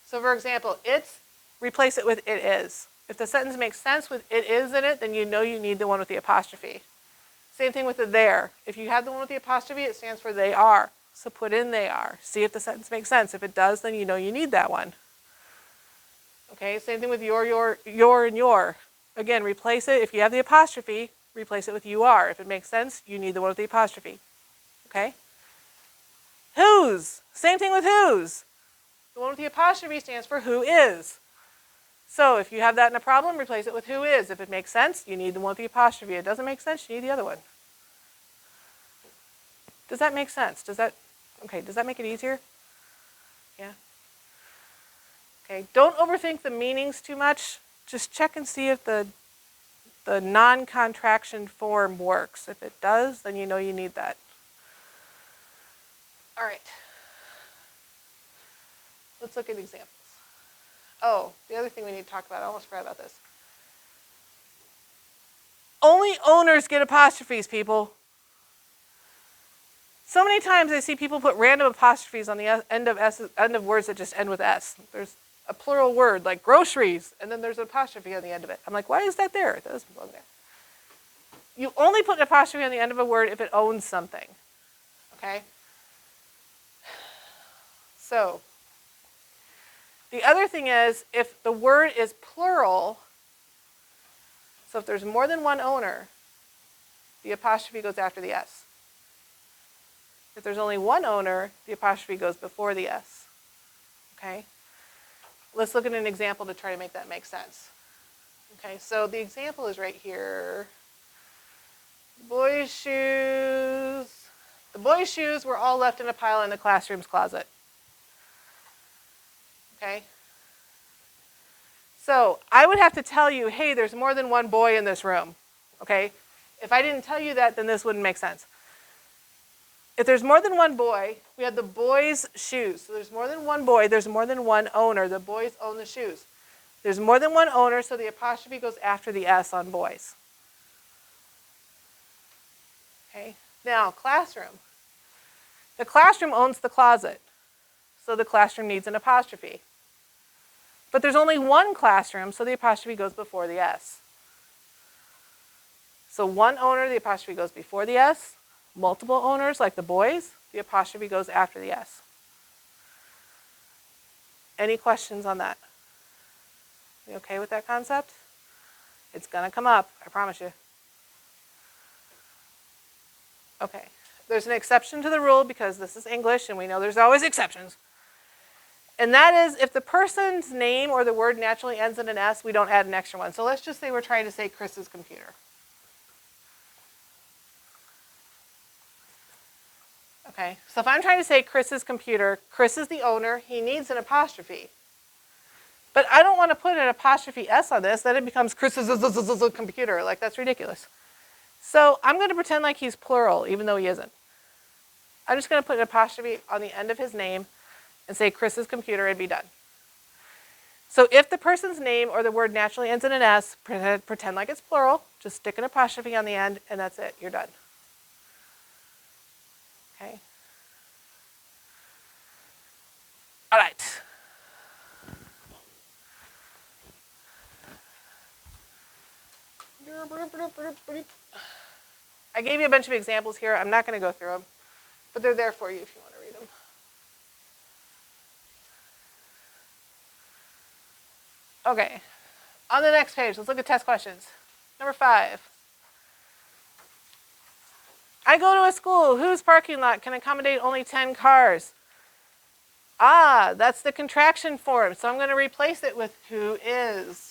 So for example, it's, replace it with it is. If the sentence makes sense with it is in it, then you know you need the one with the apostrophe. Same thing with the there. If you have the one with the apostrophe, it stands for they are. So put in they are. See if the sentence makes sense. If it does, then you know you need that one. Okay, same thing with your, and your. Again, replace it. If you have the apostrophe, replace it with you are. If it makes sense, you need the one with the apostrophe. Okay? Whose. Same thing with whose. The one with the apostrophe stands for who is. So if you have that in a problem, replace it with who is. If it makes sense, you need the one with the apostrophe. If it doesn't make sense, you need the other one. Does that make sense? Does that make it easier? Yeah? Okay, don't overthink the meanings too much. Just check and see if the non-contraction form works. If it does, then you know you need that. All right. Let's look at examples. Oh, the other thing we need to talk about, I almost forgot about this. Only owners get apostrophes, people. So many times I see people put random apostrophes on the end of words that just end with S. There's a plural word like groceries, and then there's an apostrophe on the end of it. I'm like, why is that there? That doesn't belong there. You only put an apostrophe on the end of a word if it owns something. Okay? So, the other thing is, if the word is plural, so if there's more than one owner, the apostrophe goes after the S. If there's only one owner, the apostrophe goes before the S. Okay? Let's look at an example to try to make that make sense. Okay, so the example is right here. Boys' shoes. The boys' shoes were all left in a pile in the classroom's closet. Okay? So I would have to tell you, hey, there's more than one boy in this room. Okay? If I didn't tell you that, then this wouldn't make sense. If there's more than one boy, we have the boys' shoes. So there's more than one boy, there's more than one owner. The boys own the shoes. There's more than one owner, so the apostrophe goes after the S on boys. Okay? Now, classroom. The classroom owns the closet, so the classroom needs an apostrophe. But there's only one classroom, so the apostrophe goes before the S. So one owner, the apostrophe goes before the S. Multiple owners, like the boys, the apostrophe goes after the S. Any questions on that? You okay with that concept? It's going to come up, I promise you. Okay. There's an exception to the rule because this is English and we know there's always exceptions. And that is if the person's name or the word naturally ends in an S, we don't add an extra one. So let's just say we're trying to say Chris's computer. Okay, so if I'm trying to say Chris's computer, Chris is the owner, he needs an apostrophe. But I don't want to put an apostrophe S on this, then it becomes Chris's computer. Like, that's ridiculous. So I'm going to pretend like he's plural, even though he isn't. I'm just going to put an apostrophe on the end of his name and say Chris's computer and be done. So if the person's name or the word naturally ends in an S, pretend like it's plural, just stick an apostrophe on the end, and that's it, you're done. Okay. All right. I gave you a bunch of examples here. I'm not going to go through them, but they're there for you if you want to read them. Okay. On the next page, let's look at test questions. Number 5. I go to a school whose parking lot can accommodate only 10 cars. Ah, that's the contraction form, so I'm going to replace it with who is.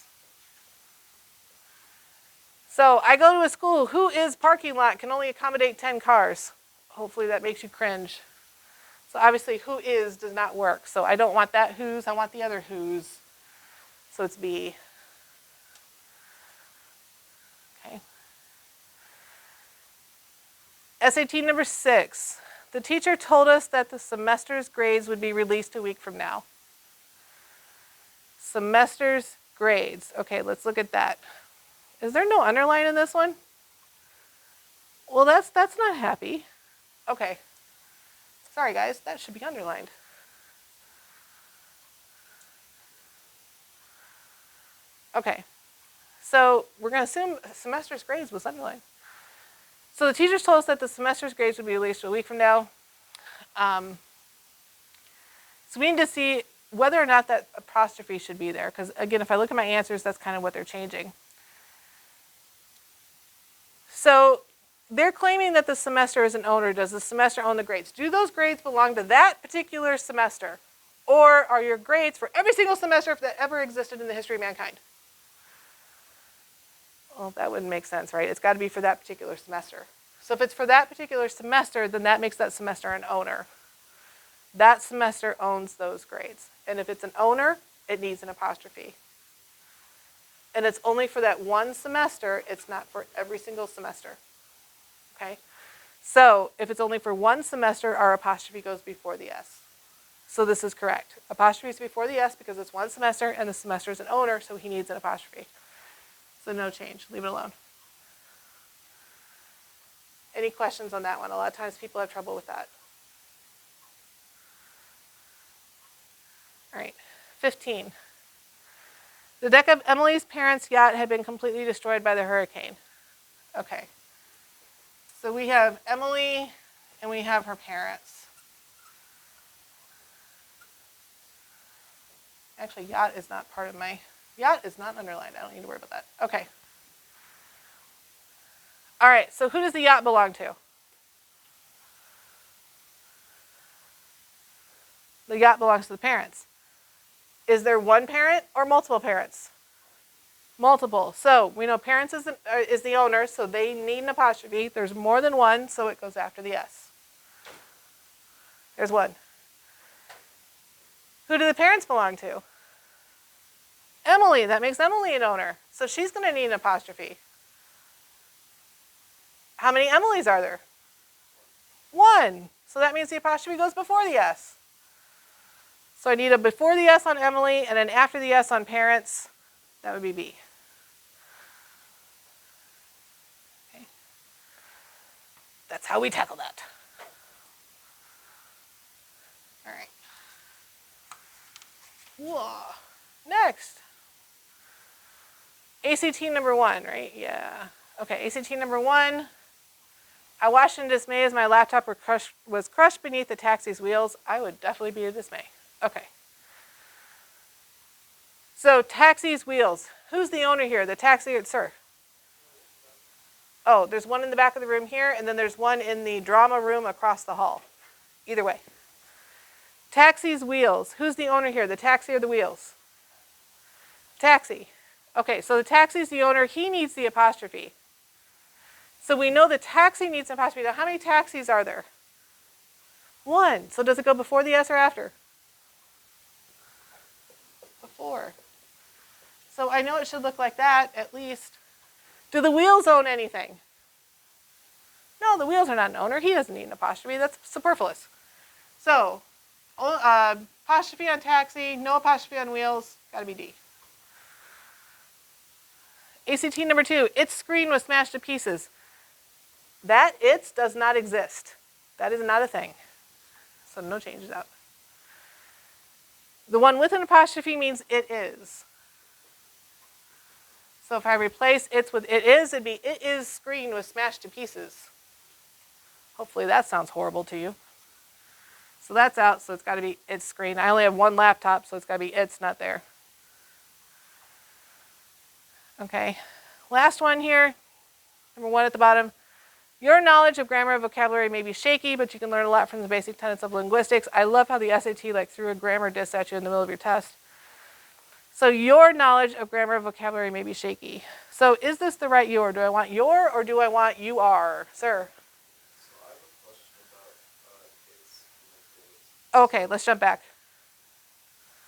So I go to a school who is parking lot can only accommodate 10 cars. Hopefully that makes you cringe. So obviously who is does not work. So I don't want that whose, I want the other whose. So it's B. Okay. SAT number 6. The teacher told us that the semester's grades would be released a week from now. Semester's grades. Okay, let's look at that. Is there no underline in this one? Well, that's not happy. Okay. Sorry, guys, that should be underlined. Okay. So we're going to assume semester's grades was underlined. So the teachers told us that the semester's grades would be released a week from now. So we need to see whether or not that apostrophe should be there. Because again, if I look at my answers, that's kind of what they're changing. So they're claiming that the semester is an owner. Does the semester own the grades? Do those grades belong to that particular semester? Or are your grades for every single semester that ever existed in the history of mankind? Well, that wouldn't make sense, right? It's got to be for that particular semester. So if it's for that particular semester, then that makes that semester an owner. That semester owns those grades. And if it's an owner, it needs an apostrophe. And it's only for that one semester, it's not for every single semester. Okay? So if it's only for one semester, our apostrophe goes before the S. So this is correct. Apostrophe is before the S because it's one semester and the semester is an owner, so he needs an apostrophe. So no change, leave it alone. Any questions on that one? A lot of times people have trouble with that. All right, 15. The deck of Emily's parents' yacht had been completely destroyed by the hurricane. Okay. So we have Emily and we have her parents. Actually, yacht is not part of my, yacht is not underlined. I don't need to worry about that. Okay. All right, so who does the yacht belong to? The yacht belongs to the parents. Is there one parent or multiple parents? Multiple. So we know parents is the owner, so they need an apostrophe. There's more than one, so it goes after the S. There's one. Who do the parents belong to? Emily. That makes Emily an owner. So she's going to need an apostrophe. How many Emilys are there? One. So that means the apostrophe goes before the S. So I need a before the S on Emily and an after the S on parents. That would be B. Okay. That's how we tackle that. All right. Whoa. Next. ACT number 1, right? Yeah. Okay, ACT number 1. I watched in dismay as my laptop was crushed beneath the taxi's wheels. I would definitely be in dismay. Okay. So taxi's wheels. Who's the owner here? The taxi, sir? Oh, there's one in the back of the room here, and then there's one in the drama room across the hall. Either way. Taxi's wheels. Who's the owner here, the taxi or the wheels? Taxi. Okay, so the taxi's the owner. He needs the apostrophe. So we know the taxi needs an apostrophe. Now, how many taxis are there? One. So does it go before the S or after? Before. So I know it should look like that, at least. Do the wheels own anything? No, the wheels are not an owner. He doesn't need an apostrophe. That's superfluous. So, apostrophe on taxi, no apostrophe on wheels, gotta be D. ACT number 2, its screen was smashed to pieces. That its does not exist. That is not a thing. So no changes out. The one with an apostrophe means it is. So if I replace its with it is, it'd be it is screen was smashed to pieces. Hopefully that sounds horrible to you. So that's out, so it's got to be its screen. I only have one laptop, so it's got to be its, not there. Okay, last one here, number 1 at the bottom. Your knowledge of grammar and vocabulary may be shaky, but you can learn a lot from the basic tenets of linguistics. I love how the SAT threw a grammar diss at you in the middle of your test. So your knowledge of grammar and vocabulary may be shaky. So is this the right your? Do I want your or do I want you are? Sir? So I have a question about its and its. Okay, let's jump back.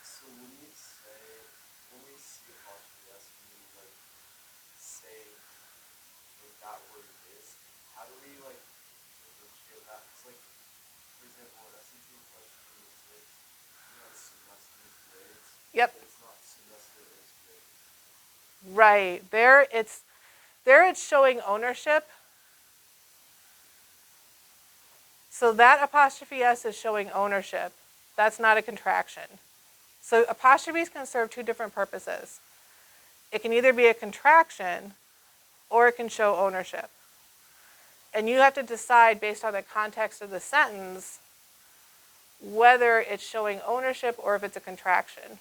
So when we see apostrophe S, when we like say like that word is, how do we like differentiate that? It's like, for example, an SAT question is like, you have semester grades. Yep. It's not semester is grades. Right. There it's showing ownership. So that apostrophe S is showing ownership. That's not a contraction. So apostrophes can serve 2 different purposes. It can either be a contraction or it can show ownership. And you have to decide based on the context of the sentence whether it's showing ownership or if it's a contraction.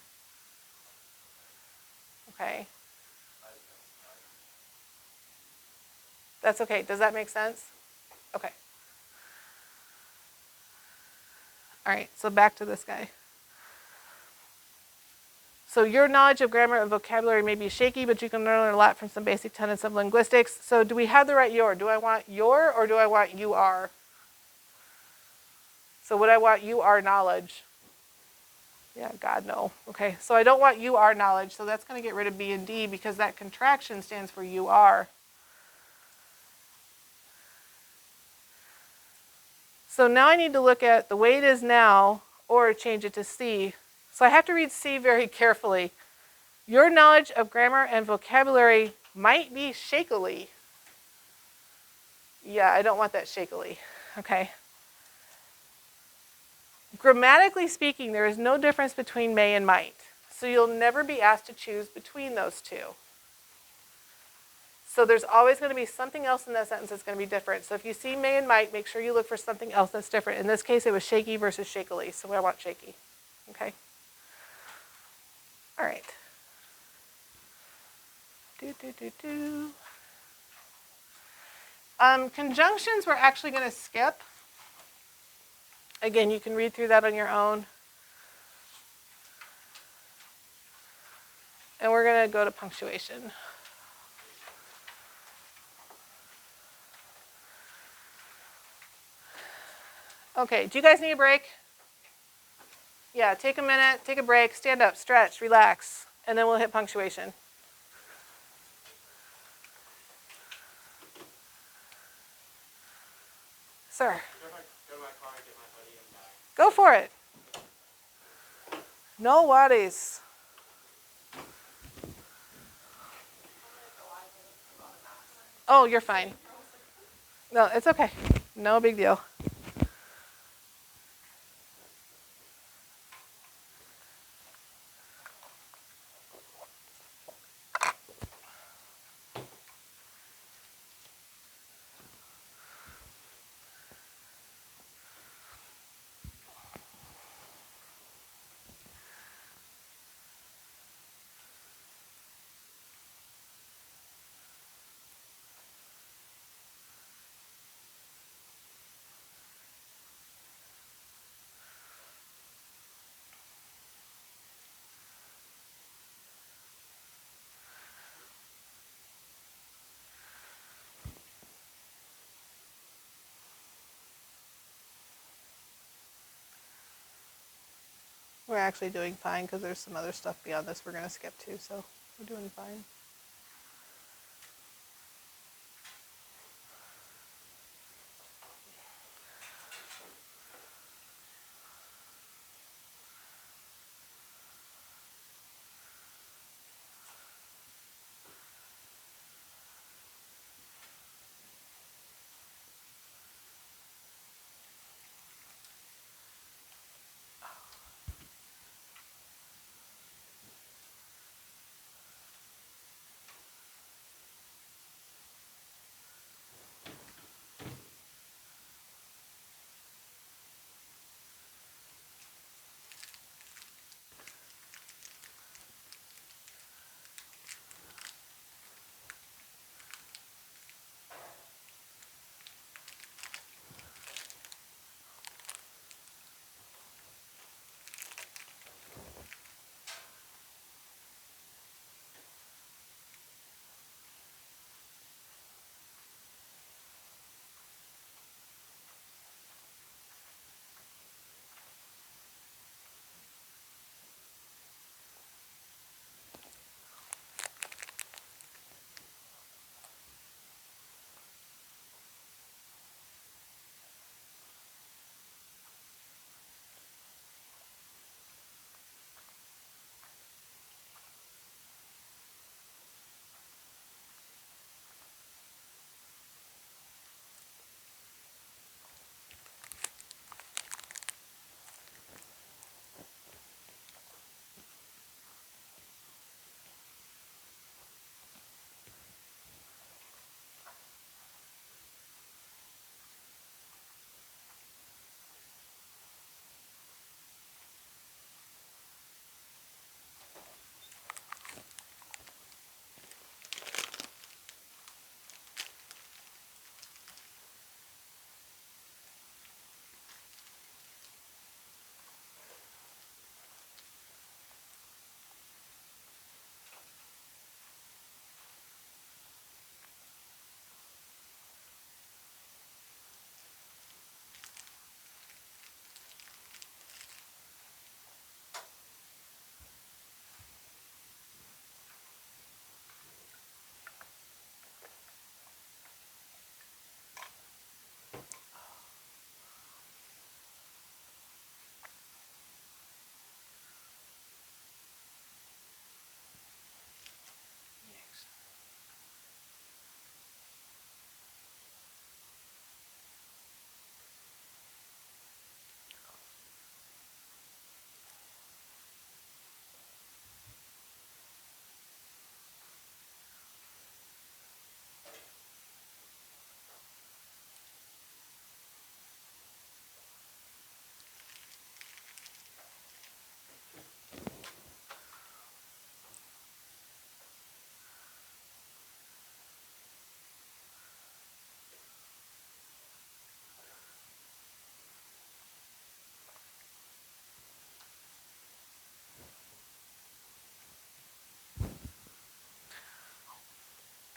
Okay? That's okay. Does that make sense? Okay. All right, so back to this guy. So your knowledge of grammar and vocabulary may be shaky, but you can learn a lot from some basic tenets of linguistics. So do we have the right your? Do I want your or do I want you are? So would I want you are knowledge? Yeah, God, no. Okay, so I don't want you are knowledge, so that's going to get rid of B and D because that contraction stands for you are. So now I need to look at the way it is now or change it to C. So I have to read C very carefully. Your knowledge of grammar and vocabulary might be shakily. Yeah, I don't want that shakily. Okay. Grammatically speaking, there is no difference between may and might. So you'll never be asked to choose between those two. So there's always going to be something else in that sentence that's going to be different. So if you see may and might, make sure you look for something else that's different. In this case, it was shaky versus shakily, so I want shaky. Okay? All right. Conjunctions we're actually going to skip. Again, you can read through that on your own. And we're going to go to punctuation. Okay, do you guys need a break? Yeah, take a minute, take a break, stand up, stretch, relax, and then we'll hit punctuation. Sir? Go to my car and get my hoodie and bag. Go for it. No worries. Oh, you're fine. No, it's okay. No big deal. we're actually doing fine because there's some other stuff beyond this we're going to skip to, so we're doing fine.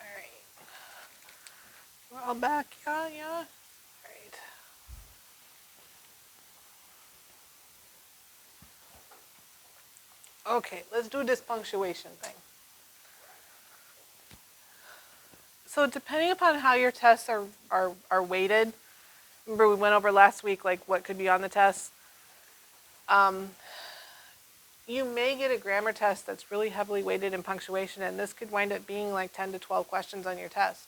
All right. We're all back, yeah, yeah. All right. Okay, let's do this punctuation thing. So depending upon how your tests are weighted, remember we went over last week like what could be on the test. You may get a grammar test that's really heavily weighted in punctuation, and this could wind up being like 10 to 12 questions on your test.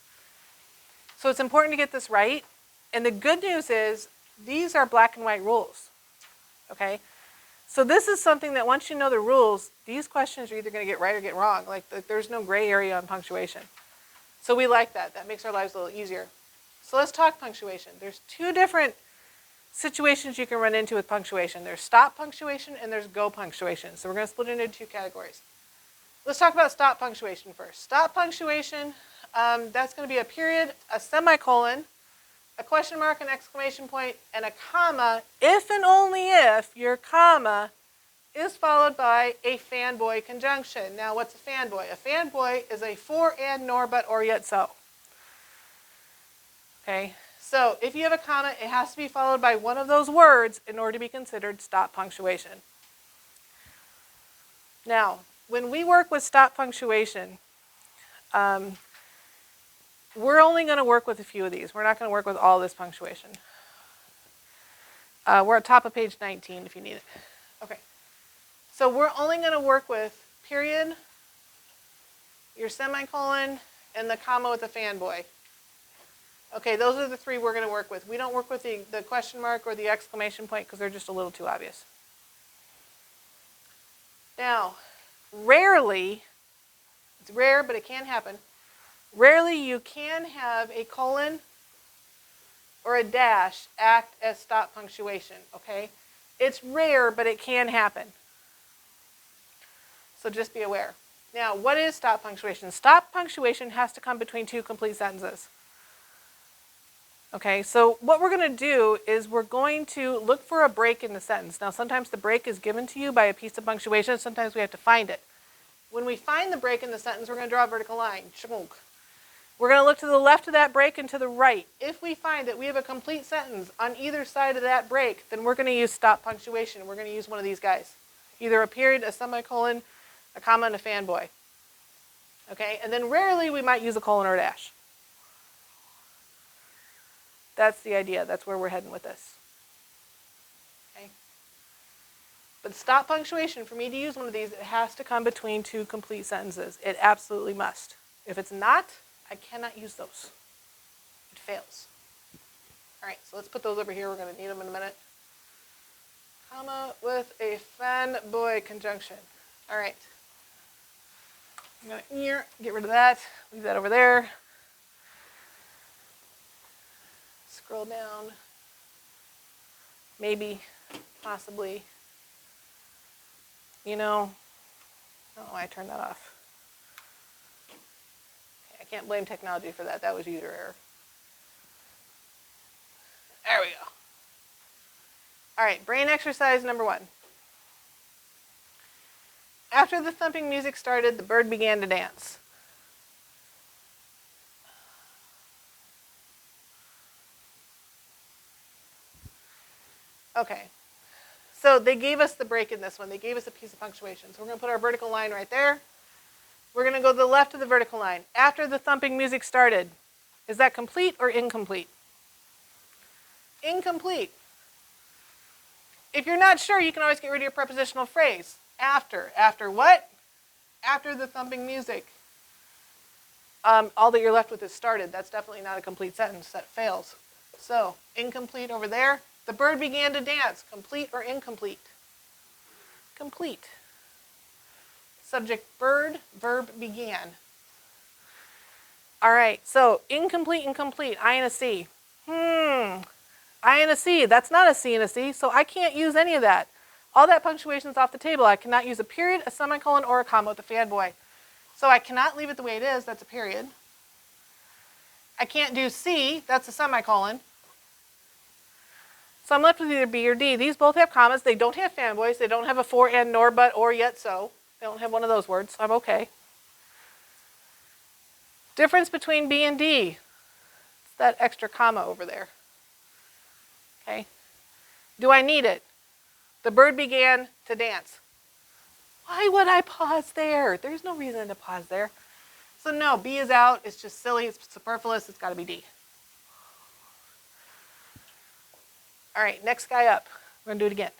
So it's important to get this right. And the good news is these are black and white rules, okay? So this is something that once you know the rules, these questions are either going to get right or get wrong. Like there's no gray area on punctuation. So we like that. That makes our lives a little easier. So let's talk punctuation. There's two different situations you can run into with punctuation. There's stop punctuation and there's go punctuation. So we're going to split it into two categories. Let's talk about stop punctuation first. Stop punctuation, that's going to be a period, a semicolon, a question mark, an exclamation point, and a comma, if and only if your comma is followed by a fanboy conjunction. Now, what's a fanboy? A fanboy is a for, and, nor, but, or, yet, so. Okay, so if you have a comma, it has to be followed by one of those words in order to be considered stop punctuation. Now, when we work with stop punctuation, we're only going to work with a few of these. We're not going to work with all this punctuation. We're at top of page 19 if you need it. Okay. So we're only going to work with period, your semicolon, and the comma with the fanboy. Okay, those are the three we're going to work with. We don't work with the question mark or the exclamation point because they're just a little too obvious. Now, rarely, it's rare, but it can happen. Rarely you can have a colon or a dash act as stop punctuation, okay? It's rare, but it can happen. So just be aware. Now, what is stop punctuation? Stop punctuation has to come between two complete sentences. Okay, so what we're going to do is we're going to look for a break in the sentence. Now, sometimes the break is given to you by a piece of punctuation. Sometimes we have to find it. When we find the break in the sentence, we're going to draw a vertical line. Chunk. We're going to look to the left of that break and to the right. If we find that we have a complete sentence on either side of that break, then we're going to use stop punctuation. We're going to use one of these guys. Either a period, a semicolon, a comma, and a fanboy. Okay, and then rarely we might use a colon or a dash. That's the idea. That's where we're heading with this. Okay. But stop punctuation, for me to use one of these, it has to come between two complete sentences. It absolutely must. If it's not, I cannot use those. It fails. All right, so let's put those over here. We're going to need them in a minute. Comma with a fanboy conjunction. All right. I'm going to get rid of that. Leave that over there. Scroll down. Maybe, possibly. You know, I don't know why I turned that off. Okay, I can't blame technology for that. That was user error. There we go. All right, brain exercise number 1. After the thumping music started, the bird began to dance. Okay, so they gave us the break in this one. They gave us a piece of punctuation. So we're going to put our vertical line right there. We're going to go to the left of the vertical line. After the thumping music started, is that complete or incomplete? Incomplete. If you're not sure, you can always get rid of your prepositional phrase. After. After what? After the thumping music. All that you're left with is started. That's definitely not a complete sentence. That fails. So, incomplete over there. The bird began to dance. Complete or incomplete? Complete. Subject bird, verb began. All right, so incomplete and complete, I and a C. I and a C, that's not a C and a C, so I can't use any of that. All that punctuation is off the table. I cannot use a period, a semicolon, or a comma with a fanboy. So I cannot leave it the way it is, that's a period. I can't do C, that's a semicolon. So I'm left with either B or D. These both have commas. They don't have fanboys. They don't have a for, and, nor, but, or, yet, so. They don't have one of those words, so I'm okay. Difference between B and D. It's that extra comma over there. Okay. Do I need it? The bird began to dance. Why would I pause there? There's no reason to pause there. So no, B is out. It's just silly. It's superfluous. It's got to be D. All right, next guy up. We're going to do it again.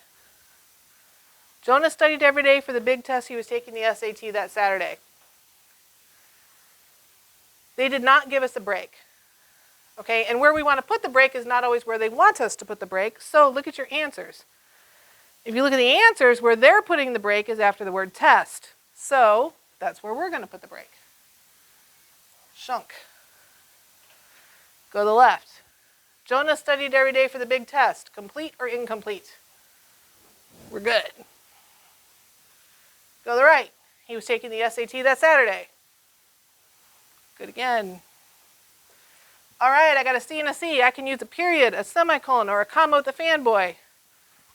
Jonah studied every day for the big test. He was taking the SAT that Saturday. They did not give us a break. Okay, and where we want to put the break is not always where they want us to put the break. So look at your answers. If you look at the answers, where they're putting the break is after the word test. So that's where we're going to put the break. Shunk. Go to the left. Jonah studied every day for the big test. Complete or incomplete? We're good. Go to the right. He was taking the SAT that Saturday. Good again. All right, I got a C and a C. I can use a period, a semicolon, or a comma with a fanboy.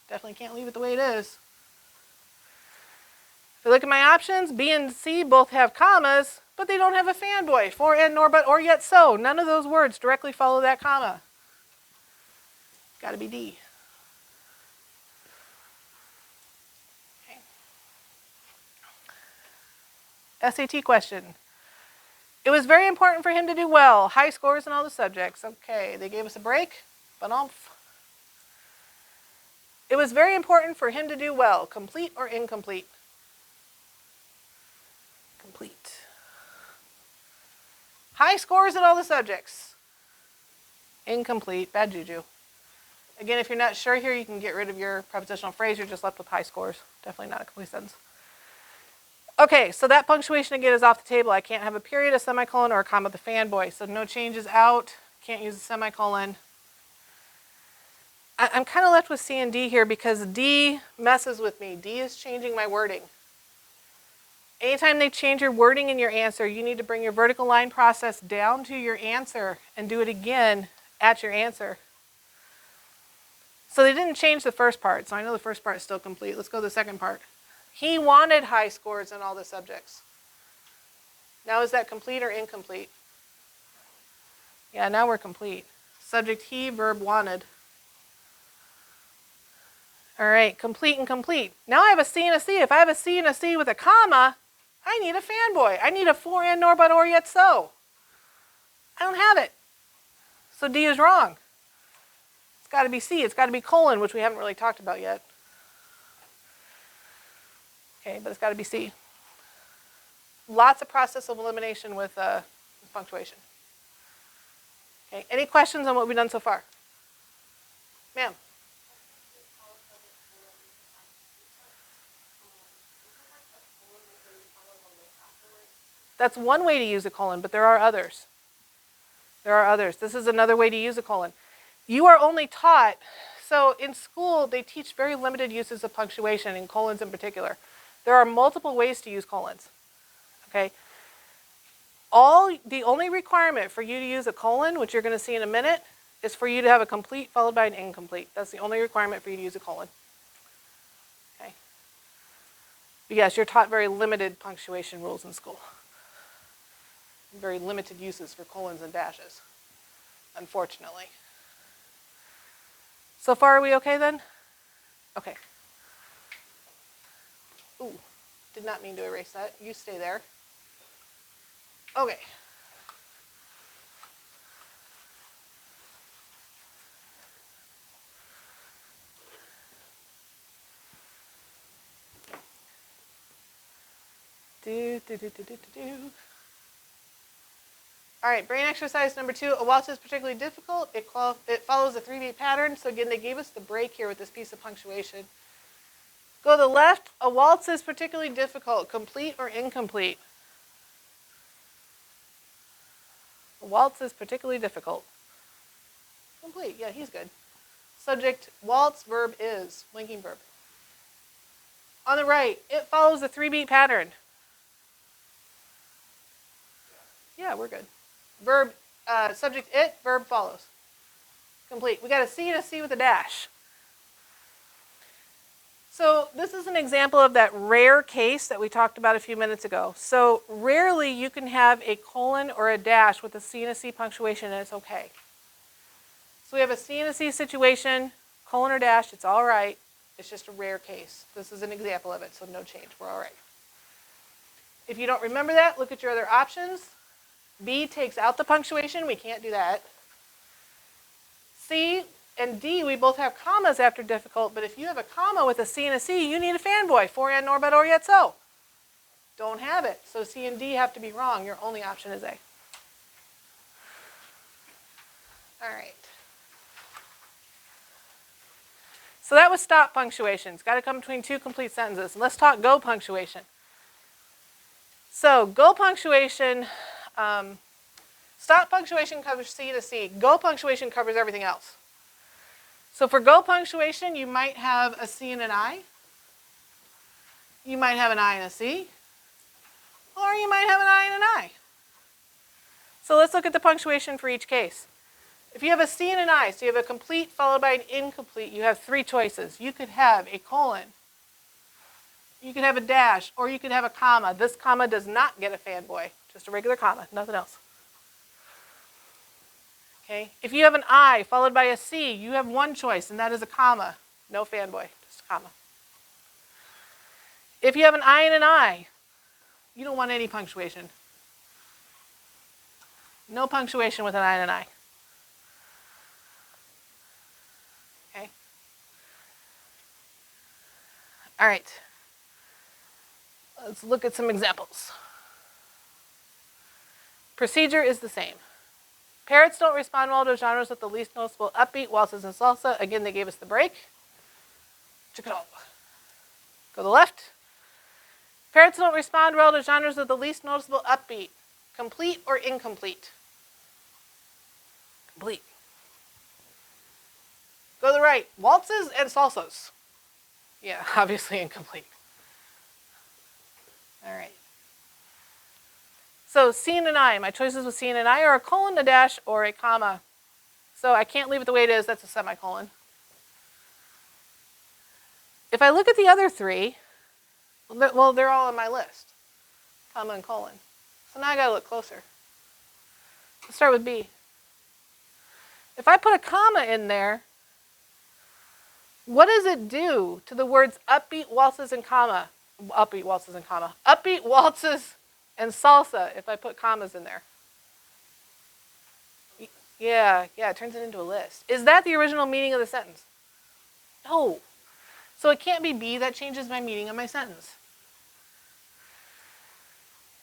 Definitely can't leave it the way it is. If you look at my options, B and C both have commas, but they don't have a fanboy. For, and, nor, but, or, yet, so. None of those words directly follow that comma. Got to be D. Okay. SAT question. It was very important for him to do well. High scores in all the subjects. Okay, they gave us a break. Ba-dumph. It was very important for him to do well. Complete or incomplete? Complete. High scores in all the subjects. Incomplete. Bad juju. Again, if you're not sure here, you can get rid of your prepositional phrase. You're just left with high scores. Definitely not a complete sentence. Okay, so that punctuation again is off the table. I can't have a period, a semicolon, or a comma with a fanboy. So no changes out. Can't use a semicolon. I'm kind of left with C and D here because D messes with me. D is changing my wording. Anytime they change your wording in your answer, you need to bring your vertical line process down to your answer and do it again at your answer. So they didn't change the first part, so I know the first part is still complete. Let's go to the second part. He wanted high scores in all the subjects. Now is that complete or incomplete? Yeah, now we're complete. Subject he, verb wanted. All right, complete and complete. Now I have a C and a C. If I have a C and a C with a comma, I need a fanboy. I need a for and nor but or yet so. I don't have it. So D is wrong. It's got to be C. It's got to be colon, which we haven't really talked about yet. Okay, but it's got to be C. Lots of process of elimination with punctuation. Okay, any questions on what we've done so far? Ma'am? That's one way to use a colon, but there are others. There are others. This is another way to use a colon. You are only taught, so in school they teach very limited uses of punctuation, and colons in particular. There are multiple ways to use colons. Okay? The only requirement for you to use a colon, which you're going to see in a minute, is for you to have a complete followed by an incomplete. That's the only requirement for you to use a colon. Okay? But yes, you're taught very limited punctuation rules in school. Very limited uses for colons and dashes, unfortunately. So far, are we okay then? Okay. Ooh, did not mean to erase that. You stay there. Okay. All right, brain exercise number 2. A waltz is particularly difficult. It follows a 3-beat pattern. So again, they gave us the break here with this piece of punctuation. Go to the left. A waltz is particularly difficult. Complete or incomplete? A waltz is particularly difficult. Complete. Yeah, he's good. Subject, waltz, verb is. Linking verb. On the right, it follows a 3-beat pattern. Yeah, we're good. Verb, subject it, verb follows. Complete. We got a C and a C with a dash. So this is an example of that rare case that we talked about a few minutes ago. So rarely you can have a colon or a dash with a C and a C punctuation and it's okay. So we have a C and a C situation, colon or dash, it's all right. It's just a rare case. This is an example of it, so no change, we're all right. If you don't remember that, look at your other options. B takes out the punctuation, we can't do that. C and D, we both have commas after difficult, but if you have a comma with a C and a C, you need a fanboy, for and nor but or yet so. Don't have it, so C and D have to be wrong. Your only option is A. All right. So that was stop punctuation. It's got to come between 2 complete sentences. Let's talk go punctuation. So go punctuation, stop punctuation covers C to C. Go punctuation covers everything else. So for go punctuation, you might have a C and an I. You might have an I and a C. Or you might have an I and an I. So let's look at the punctuation for each case. If you have a C and an I, so you have a complete followed by an incomplete, you have 3 choices. You could have a colon, you could have a dash, or you could have a comma. This comma does not get a fanboy, just a regular comma, nothing else. Okay. If you have an I followed by a C, you have 1 choice, and that is a comma. No fanboy, just a comma. If you have an I and an I, You don't want any punctuation. No punctuation with an I and an I. Okay. All right. Let's look at some examples. Procedure is the same. Parrots don't respond well to genres with the least noticeable upbeat, waltzes, and salsa. Again, they gave us the break. Check it out. Go to the left. Parrots don't respond well to genres with the least noticeable upbeat. Complete or incomplete? Complete. Go to the right. Waltzes and salsas. Yeah, obviously incomplete. All right. So C and an I. My choices with C and an I are a colon, a dash, or a comma. So I can't leave it the way it is. That's a semicolon. If I look at the other three, well, they're all on my list. Comma and colon. So now I got to look closer. Let's start with B. If I put a comma in there, what does it do to the words upbeat, waltzes, and comma? Upbeat, waltzes, and comma. Upbeat, waltzes, and salsa if I put commas in there. Yeah, it turns it into a list. Is that the original meaning of the sentence? No. So it can't be B. That changes my meaning of my sentence.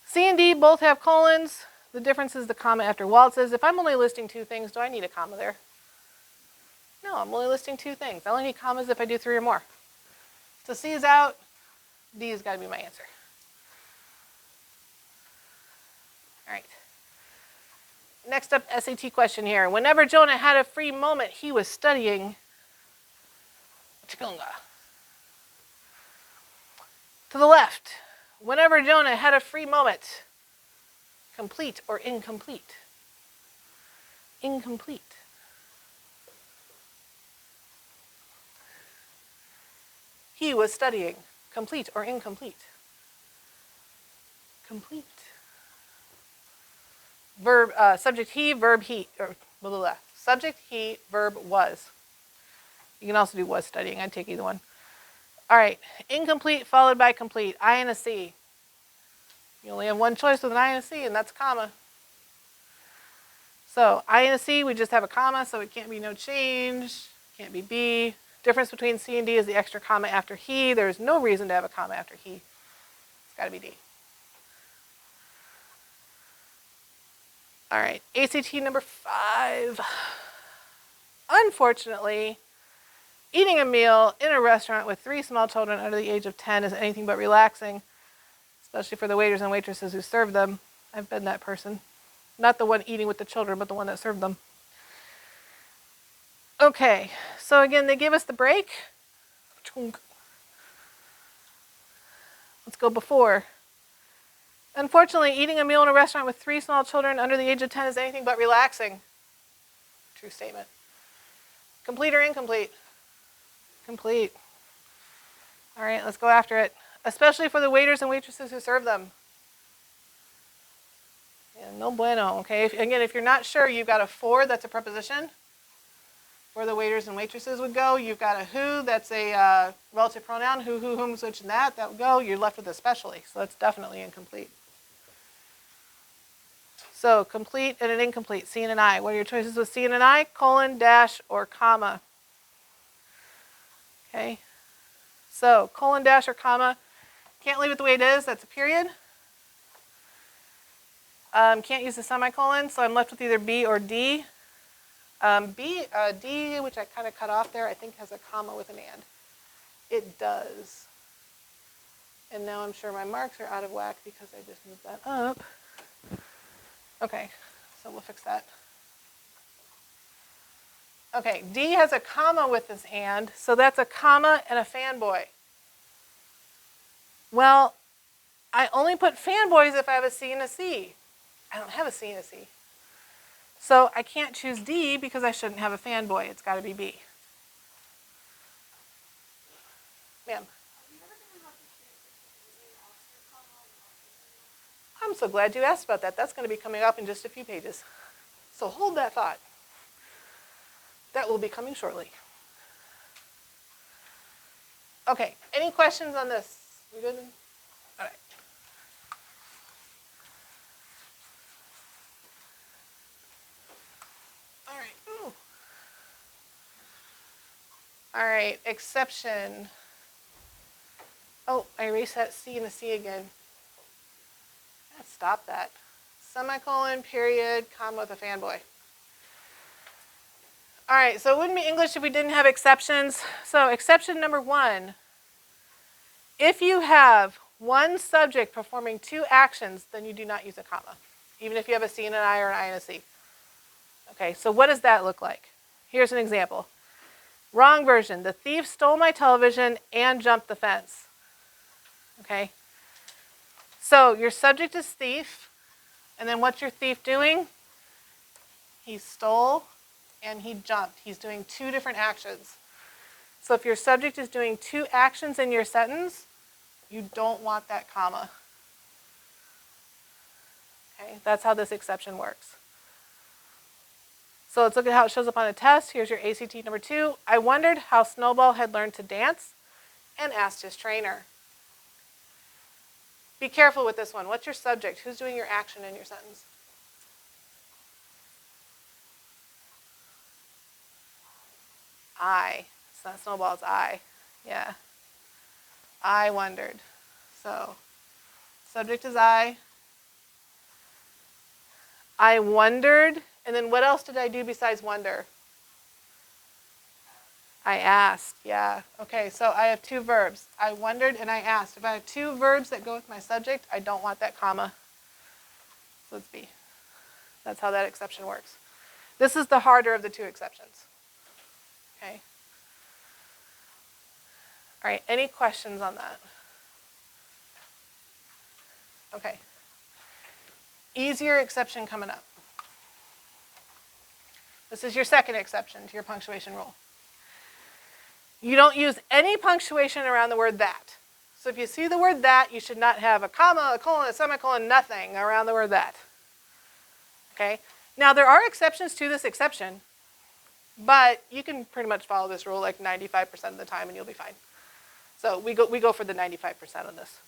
C and D both have colons. The difference is the comma after waltzes. If I'm only listing two things, do I need a comma there? No, I'm only listing two things. I only need commas if I do three or more. So C is out. D has got to be my answer. All right. Next up, SAT question here. Whenever Jonah had a free moment, he was studying Chikunga. To the left. Whenever Jonah had a free moment, complete or incomplete? Incomplete. He was studying, complete or incomplete? Complete. Verb, subject he, verb he, or blah, blah, blah. Subject he, verb was. You can also do was studying. I'd take either one. All right, incomplete followed by complete. I and a C. You only have one choice with an I and a C, and that's a comma. So I and a C, we just have a comma, so it can't be no change. Can't be B. Difference between C and D is the extra comma after he. There's no reason to have a comma after he. It's got to be D. All right, ACT number 5. Unfortunately, eating a meal in a restaurant with 3 small children under the age of 10 is anything but relaxing, especially for the waiters and waitresses who serve them. I've been that person. Not the one eating with the children, but the one that served them. Okay, so again, they gave us the break. Let's go before. Unfortunately, eating a meal in a restaurant with 3 small children under the age of 10 is anything but relaxing. True statement. Complete or incomplete? Complete. All right, let's go after it. Especially for the waiters and waitresses who serve them. Yeah, no bueno, okay? Again, if you're not sure, you've got a for, that's a preposition. Where the waiters and waitresses would go. You've got a who, that's a relative pronoun. Who, whom, which, and that would go. You're left with especially, so that's definitely incomplete. So complete and an incomplete, C and an I. What are your choices with C and an I? Colon, dash, or comma. Okay. So colon, dash, or comma. Can't leave it the way it is. That's a period. Can't use the semicolon, so I'm left with either B or D. D, which I kind of cut off there, I think has a comma with an and. It does. And now I'm sure my marks are out of whack because I just moved that up. Okay, so we'll fix that. Okay, D has a comma with this and, so that's a comma and a fanboy. Well, I only put fanboys if I have a C and a C. I don't have a C and a C. So I can't choose D because I shouldn't have a fanboy. It's got to be B. Ma'am. I'm so glad you asked about that. That's going to be coming up in just a few pages. So hold that thought. That will be coming shortly. Okay, any questions on this? We good? All right. All right, exception. Oh, I erased that C and the C again. Stop that. Semicolon, period, comma with a fanboy. All right, so it wouldn't be English if we didn't have exceptions. So exception number 1, if you have one subject performing 2 actions, then you do not use a comma, even if you have a C and an I or an I and a C. Okay, so what does that look like? Here's an example. Wrong version. The thief stole my television and jumped the fence. Okay? So your subject is thief, and then what's your thief doing? He stole and he jumped. He's doing 2 different actions. So if your subject is doing 2 actions in your sentence, you don't want that comma. Okay, that's how this exception works. So let's look at how it shows up on a test. Here's your ACT number 2. I wondered how Snowball had learned to dance and asked his trainer. Be careful with this one. What's your subject? Who's doing your action in your sentence? I. It's not Snowball, it's I. Yeah. I wondered. So, subject is I. I wondered, and then what else did I do besides wonder? I asked, yeah. Okay, so I have 2 verbs. I wondered and I asked. If I have 2 verbs that go with my subject, I don't want that comma. So it's B. That's how that exception works. This is the harder of the 2 exceptions. Okay. All right, any questions on that? Okay. Easier exception coming up. This is your second exception to your punctuation rule. You don't use any punctuation around the word that. So if you see the word that, you should not have a comma, a colon, a semicolon, nothing around the word that. Okay? Now there are exceptions to this exception, but you can pretty much follow this rule like 95% of the time and you'll be fine. So we go for the 95% on this.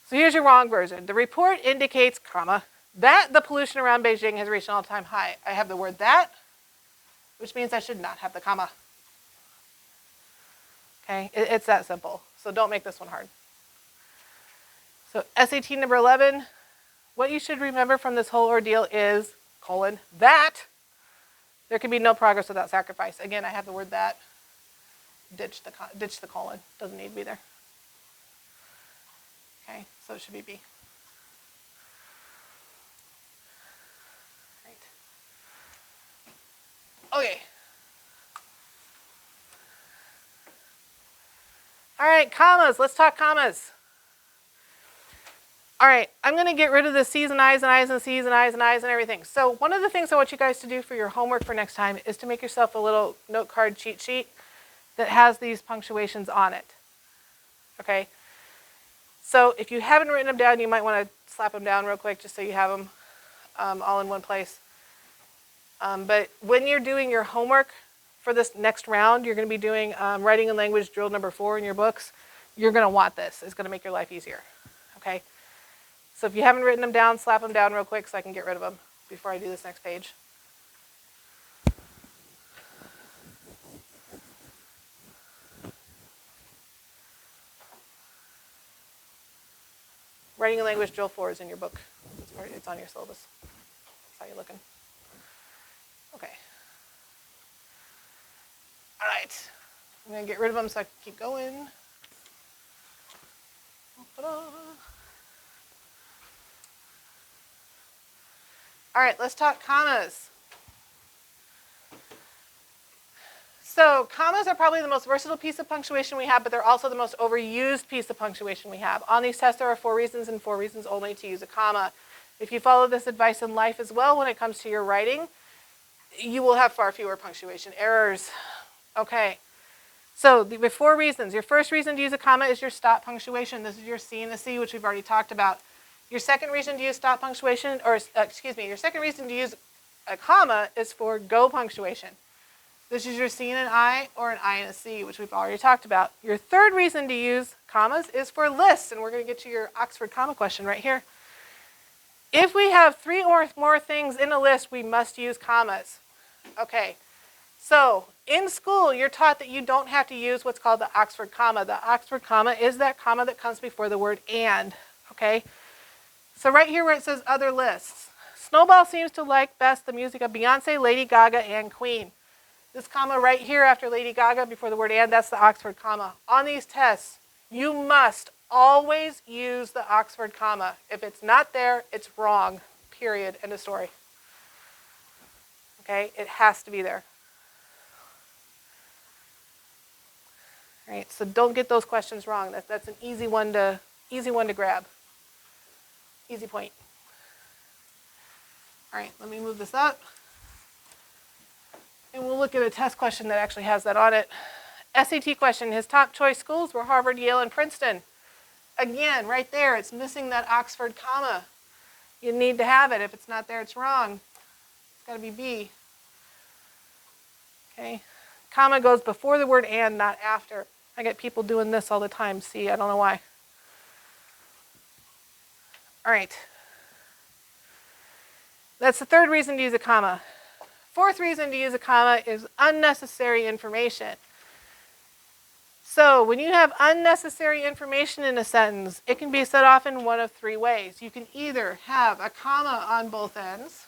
So here's your wrong version. The report indicates, comma, that the pollution around Beijing has reached an all-time high. I have the word that, which means I should not have the comma. Okay, it's that simple. So don't make this one hard. So SAT number 11, what you should remember from this whole ordeal is, colon, that there can be no progress without sacrifice. Again, I have the word that. Ditch the colon. Doesn't need to be there. Okay, so it should be B. Right. Okay. All right, commas. Let's talk commas. All right, I'm going to get rid of the C's and I's and I's and C's and I's and I's and everything. So one of the things I want you guys to do for your homework for next time is to make yourself a little note card cheat sheet that has these punctuations on it. Okay? So if you haven't written them down, you might want to slap them down real quick just so you have them all in one place. But when you're doing your homework for this next round, you're going to be doing writing and language drill number 4 in your books. You're going to want this. It's going to make your life easier. Okay? So if you haven't written them down, slap them down real quick so I can get rid of them before I do this next page. Writing and language drill 4 is in your book. It's on your syllabus. That's how you're looking. Okay. All right. I'm going to get rid of them so I can keep going. Ta-da. All right, let's talk commas. So commas are probably the most versatile piece of punctuation we have, but they're also the most overused piece of punctuation we have. On these tests, there are 4 reasons and 4 reasons only to use a comma. If you follow this advice in life as well, when it comes to your writing, you will have far fewer punctuation errors. Okay, so the 4 reasons. Your first reason to use a comma is your stop punctuation. This is your C and the C, which we've already talked about. Your second reason to use stop punctuation, or your second reason to use a comma is for go punctuation. This is your C and an I, or an I and a C, which we've already talked about. Your third reason to use commas is for lists, and we're going to get to your Oxford comma question right here. If we have 3 or more things in a list, we must use commas. Okay, So in school, you're taught that you don't have to use what's called the Oxford comma. The Oxford comma is that comma that comes before the word and, okay? So right here where it says other lists, Snowball seems to like best the music of Beyonce, Lady Gaga, and Queen. This comma right here after Lady Gaga before the word and, that's the Oxford comma. On these tests, you must always use the Oxford comma. If it's not there, it's wrong, period, end of story. Okay, it has to be there. All right, so don't get those questions wrong. That's an easy one to grab. Easy point. All right, let me move this up. And we'll look at a test question that actually has that on it. SAT question, his top choice schools were Harvard, Yale, and Princeton. Again, right there, it's missing that Oxford comma. You need to have it. If it's not there, it's wrong. It's got to be B. Okay, comma goes before the word and, not after. I get people doing this all the time. See, I don't know why. All right. That's the third reason to use a comma. Fourth reason to use a comma is unnecessary information. So when you have unnecessary information in a sentence, it can be set off in one of three ways. You can either have a comma on both ends,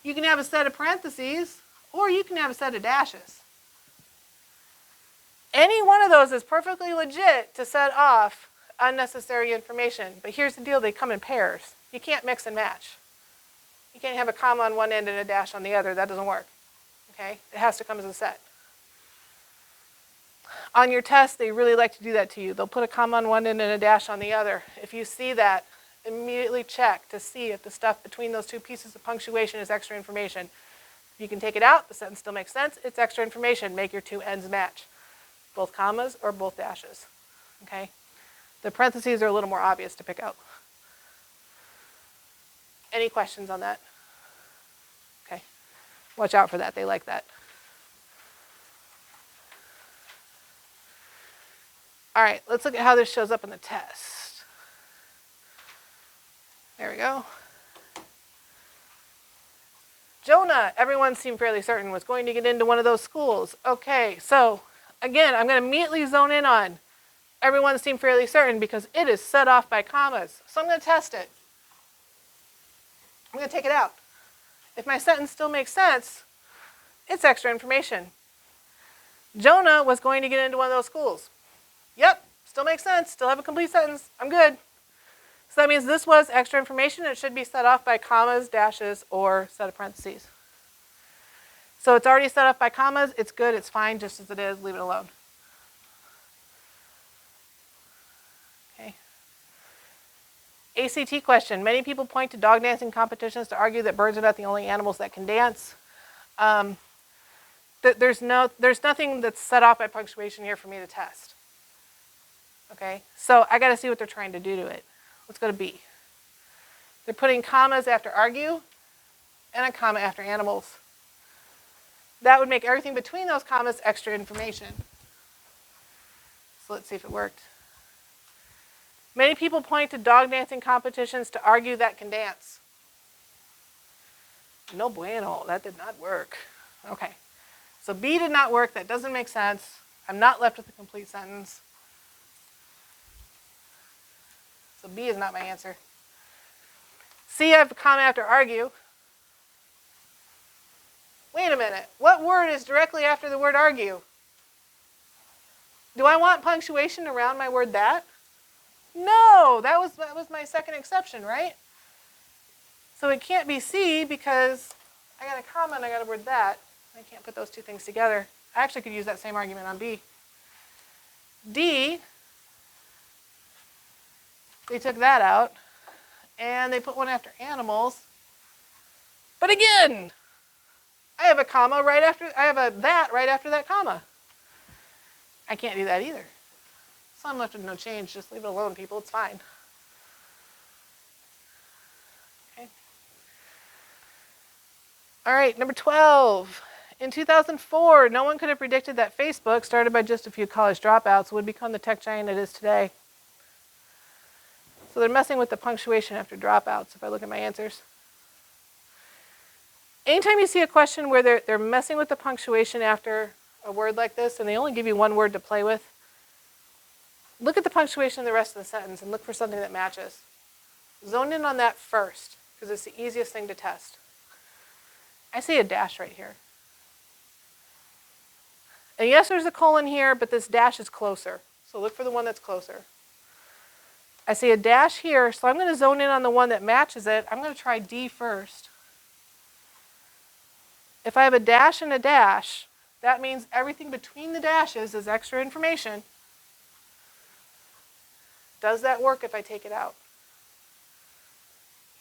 you can have a set of parentheses, or you can have a set of dashes. Any one of those is perfectly legit to set off unnecessary information. But here's the deal, they come in pairs. You can't mix and match. You can't have a comma on one end and a dash on the other. That doesn't work. Okay? It has to come as a set. On your test, they really like to do that to you. They'll put a comma on one end and a dash on the other. If you see that, immediately check to see if the stuff between those two pieces of punctuation is extra information. You can take it out, the sentence still makes sense, it's extra information. Make your two ends match. Both commas or both dashes. Okay? The parentheses are a little more obvious to pick out. Any questions on that? Okay. Watch out for that. They like that. All right, let's look at how this shows up in the test. There we go. Jonah, everyone seemed fairly certain, was going to get into one of those schools. Okay, so again, I'm going to immediately zone in on everyone seemed fairly certain because it is set off by commas. So I'm going to test it. I'm going to take it out. If my sentence still makes sense, it's extra information. Jonah was going to get into one of those schools. Yep, still makes sense. Still have a complete sentence. I'm good. So that means this was extra information. It should be set off by commas, dashes, or set of parentheses. So it's already set off by commas. It's good. It's fine just as it is. Leave it alone. Okay. ACT question. Many people point to dog dancing competitions to argue that birds are not the only animals that can dance. There's nothing that's set off by punctuation here for me to test. Okay, so I got to see what they're trying to do to it. Let's go to B. They're putting commas after argue and a comma after animals. That would make everything between those commas extra information. So let's see if it worked. Many people point to dog dancing competitions to argue that can dance. No bueno, that did not work. Okay, so B did not work. That doesn't make sense. I'm not left with a complete sentence. So B is not my answer. C, I have a comma after argue. Wait a minute. What word is directly after the word argue? Do I want punctuation around my word that? No, that was my second exception, right? So it can't be C because I got a comma and I got a word that. I can't put those two things together. I actually could use that same argument on B. D, they took that out, and they put one after animals. But again, I have a comma right after, I have a that right after that comma. I can't do that either. So I'm left with no change. Just leave it alone, people. It's fine. Okay. All right, number 12. In 2004, no one could have predicted that Facebook, started by just a few college dropouts, would become the tech giant it is today. So they're messing with the punctuation after dropouts if I look at my answers. Anytime you see a question where they're messing with the punctuation after a word like this, and they only give you one word to play with, look at the punctuation in the rest of the sentence and look for something that matches. Zone in on that first, because it's the easiest thing to test. I see a dash right here. And yes, there's a colon here, but this dash is closer. So look for the one that's closer. I see a dash here, so I'm going to zone in on the one that matches it. I'm going to try D first. If I have a dash and a dash, that means everything between the dashes is extra information. Does that work if I take it out?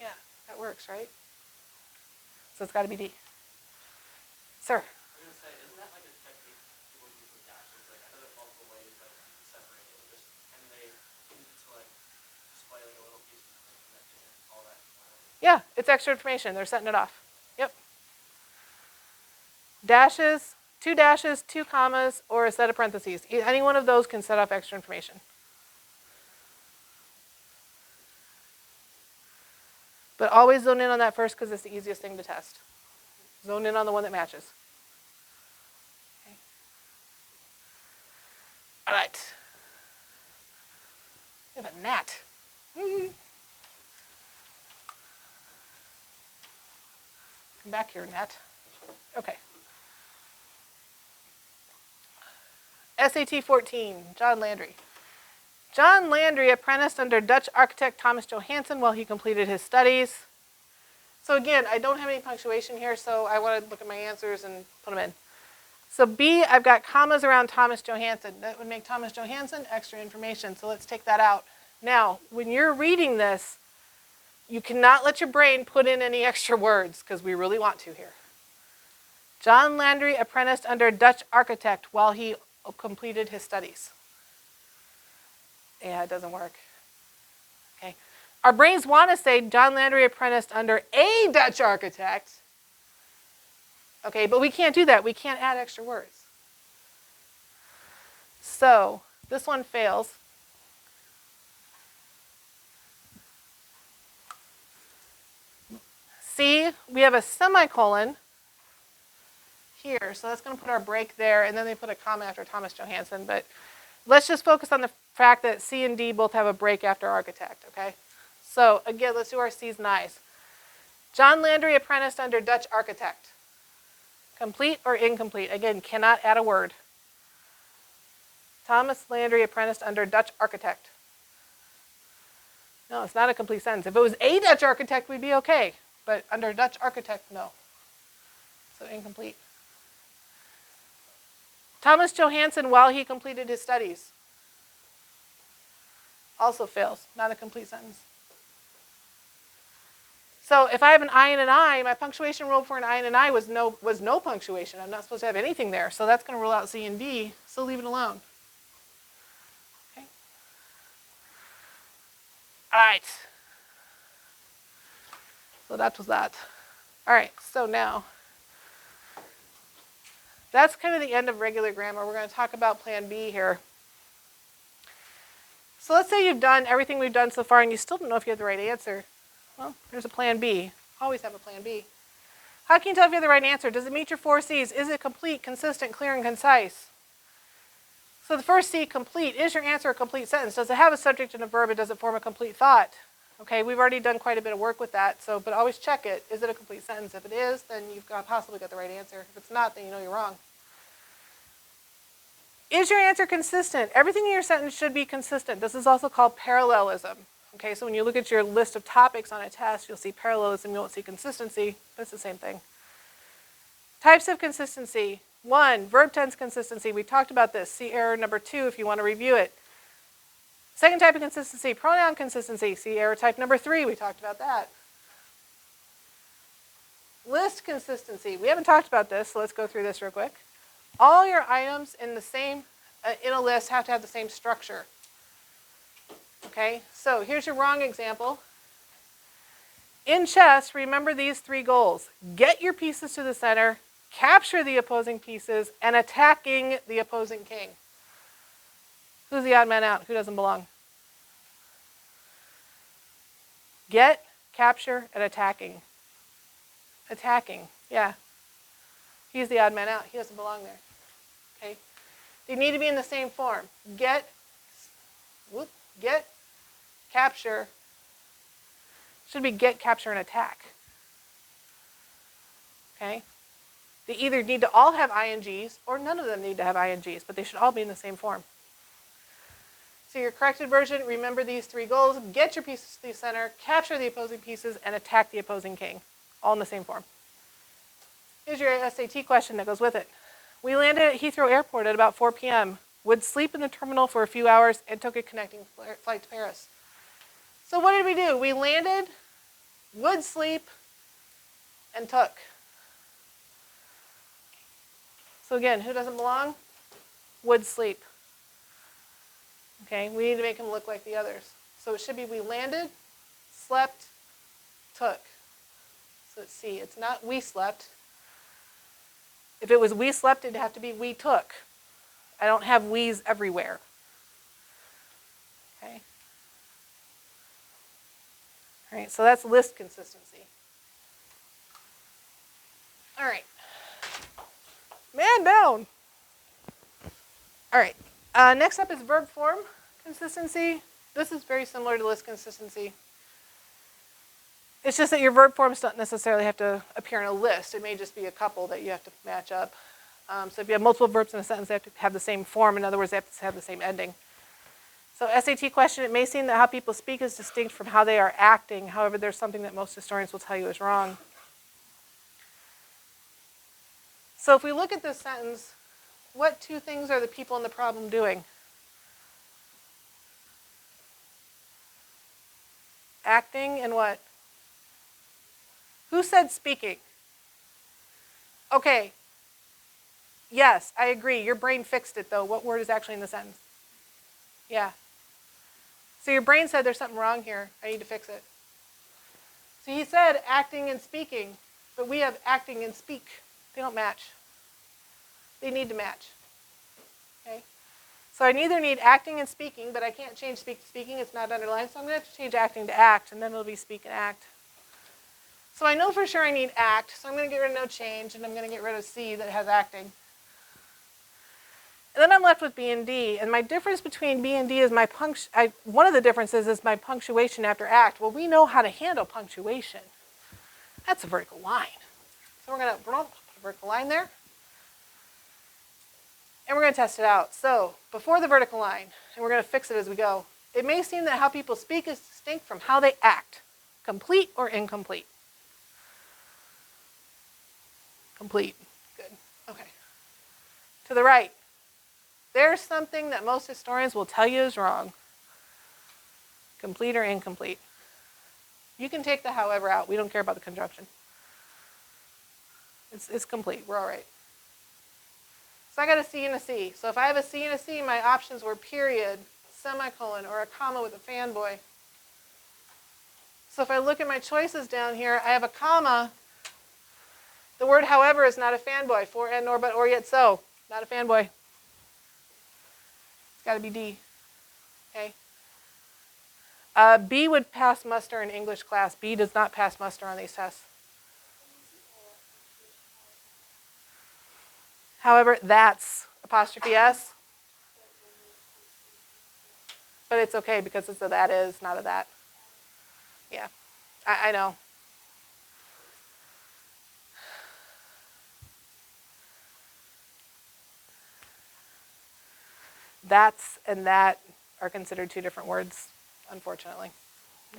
Yeah, that works, right? So it's got to be D. Sir? Isn't that like a technique people use with dashes? Like, I know there's multiple ways that you can separate it. Just, and they need to like display like a little piece of information that isn't all that. Yeah, it's extra information. They're setting it off. Yep. Dashes, two commas, or a set of parentheses. Any one of those can set off extra information. But always zone in on that first because it's the easiest thing to test. Zone in on the one that matches. Okay. All right. We have a gnat. Come back here, gnat. Okay. SAT 14, John Landry. John Landry apprenticed under Dutch architect Thomas Johansen while he completed his studies. So again, I don't have any punctuation here, so I want to look at my answers and put them in. So B, I've got commas around Thomas Johansen. That would make Thomas Johansen extra information, so let's take that out. Now, when you're reading this, you cannot let your brain put in any extra words, because we really want to here. John Landry apprenticed under Dutch architect while he completed his studies. Yeah, it doesn't work. Okay. Our brains want to say John Landry apprenticed under a Dutch architect. Okay, but we can't do that. We can't add extra words. So this one fails. C, we have a semicolon here, so that's going to put our break there, and then they put a comma after Thomas Johansen. But let's just focus on the fact that C and D both have a break after architect, okay? So again, let's do our C's and I's. John Landry apprenticed under Dutch architect. Complete or incomplete? Again, cannot add a word. Thomas Landry apprenticed under Dutch architect. No, it's not a complete sentence. If it was a Dutch architect, we'd be okay. But under Dutch architect, no. So incomplete. Thomas Johansen while he completed his studies. Also fails. Not a complete sentence. So if I have an I and an I, my punctuation rule for an I and an I was no punctuation. I'm not supposed to have anything there. So that's going to rule out C and D. So leave it alone. Okay. All right. So that was that. All right. So now, that's kind of the end of regular grammar. We're going to talk about Plan B here. So let's say you've done everything we've done so far and you still don't know if you have the right answer. Well, there's a Plan B. Always have a Plan B. How can you tell if you have the right answer? Does it meet your 4 C's? Is it complete, consistent, clear, and concise? So the first C, complete. Is your answer a complete sentence? Does it have a subject and a verb, and does it form a complete thought? Okay, we've already done quite a bit of work with that, but always check it. Is it a complete sentence? If it is, then you've possibly got the right answer. If it's not, then you know you're wrong. Is your answer consistent? Everything in your sentence should be consistent. This is also called parallelism. Okay, so when you look at your list of topics on a test, you'll see parallelism, you won't see consistency, but it's the same thing. Types of consistency. 1, verb tense consistency. We talked about this. See error number 2 if you want to review it. Second type of consistency, pronoun consistency. See error type number 3. We talked about that. List consistency. We haven't talked about this, so let's go through this real quick. All your items in a list have to have the same structure. Okay, so here's your wrong example. In chess, remember these 3 goals. Get your pieces to the center, capture the opposing pieces, and attacking the opposing king. Who's the odd man out? Who doesn't belong? Get, capture, and attacking. Attacking, yeah. He's the odd man out. He doesn't belong there. Okay? They need to be in the same form. Get, capture. Should be get, capture, and attack. Okay? They either need to all have INGs or none of them need to have INGs, but they should all be in the same form. So your corrected version, remember these three goals: get your pieces to the center, capture the opposing pieces, and attack the opposing king. All in the same form. Here's your SAT question that goes with it. We landed at Heathrow Airport at about 4 p.m., would sleep in the terminal for a few hours, and took a connecting flight to Paris. So what did we do? We landed, would sleep, and took. So again, who doesn't belong? Would sleep. Okay, we need to make him look like the others. So it should be we landed, slept, took. So let's see, it's not we slept. If it was we slept, it'd have to be we took. I don't have we's everywhere. Okay. All right, so that's list consistency. All right. Man down. All right. Next up is verb form consistency. This is very similar to list consistency. It's just that your verb forms don't necessarily have to appear in a list. It may just be a couple that you have to match up. So if you have multiple verbs in a sentence, they have to have the same form. In other words, they have to have the same ending. So SAT question, it may seem that how people speak is distinct from how they are acting. However, there's something that most historians will tell you is wrong. So if we look at this sentence, what two things are the people in the problem doing? Acting and what? Who said speaking? Okay. Yes, I agree. Your brain fixed it, though. What word is actually in the sentence? Yeah. So your brain said there's something wrong here. I need to fix it. So he said acting and speaking, but we have acting and speak. They don't match. They need to match. Okay? So I neither need acting and speaking, but I can't change speak to speaking. It's not underlined. So I'm going to have to change acting to act, and then it'll be speak and act. So I know for sure I need act, so I'm going to get rid of no change, and I'm going to get rid of C that has acting. And then I'm left with B and D, and my difference between B and D is my one of the differences is my punctuation after act. Well, we know how to handle punctuation. That's a vertical line. So we're going to put a vertical line there, and we're going to test it out. So before the vertical line, and we're going to fix it as we go, it may seem that how people speak is distinct from how they act. Complete or incomplete? Complete. Good. Okay. To the right. There's something that most historians will tell you is wrong. Complete or incomplete. You can take the however out. We don't care about the conjunction. It's complete. We're all right. So I got a C and a C. So if I have a C and a C, my options were period, semicolon, or a comma with a fanboy. So if I look at my choices down here, I have a comma. The word however is not a fanboy. For, and, nor, but, or, yet, so. Not a fanboy. It's got to be D. Okay. B would pass muster in English class. B does not pass muster on these tests. However, that's apostrophe S. But it's okay because it's a that is, not a that. Yeah, I know. That's and that are considered two different words, unfortunately.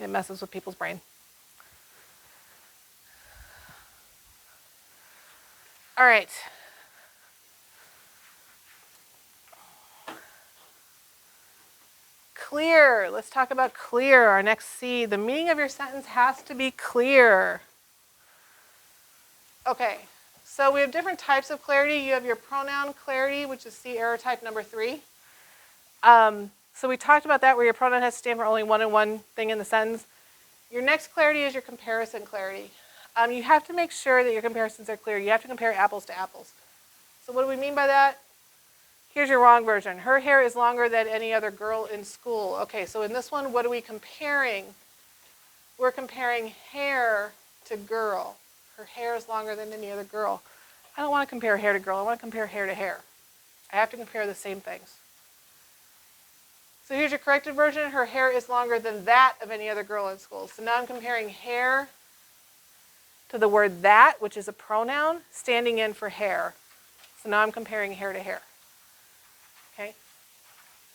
It messes with people's brain. All right. Clear. Let's talk about clear, our next C. The meaning of your sentence has to be clear. Okay, so we have different types of clarity. You have your pronoun clarity, which is C error type number 3. So we talked about that, where your pronoun has to stand for only one and one thing in the sentence. Your next clarity is your comparison clarity. You have to make sure that your comparisons are clear. You have to compare apples to apples. So what do we mean by that? Here's your wrong version. Her hair is longer than any other girl in school. Okay, so in this one, what are we comparing? We're comparing hair to girl. her hair is longer than any other girl. I don't want to compare hair to girl. I want to compare hair to hair. I have to compare the same things. So here's your corrected version. Her hair is longer than that of any other girl in school. So now I'm comparing hair to the word that, which is a pronoun, standing in for hair. So now I'm comparing hair to hair. Okay?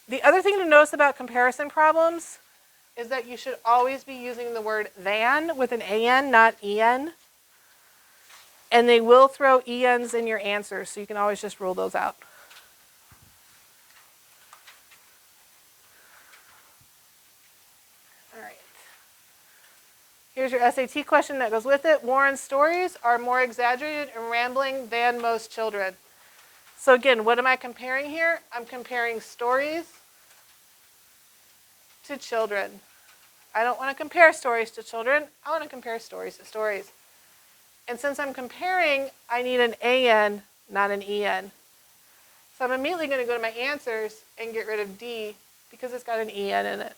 The other thing to notice about comparison problems is that you should always be using the word than with an an, not en. And they will throw ens in your answers, so you can always just rule those out. All right. Here's your SAT question that goes with it. Warren's stories are more exaggerated and rambling than most children. So again, what am I comparing here? I'm comparing stories to children. I don't want to compare stories to children. I want to compare stories to stories. And since I'm comparing, I need an an, not an en. So I'm immediately going to go to my answers and get rid of D because it's got an en in it.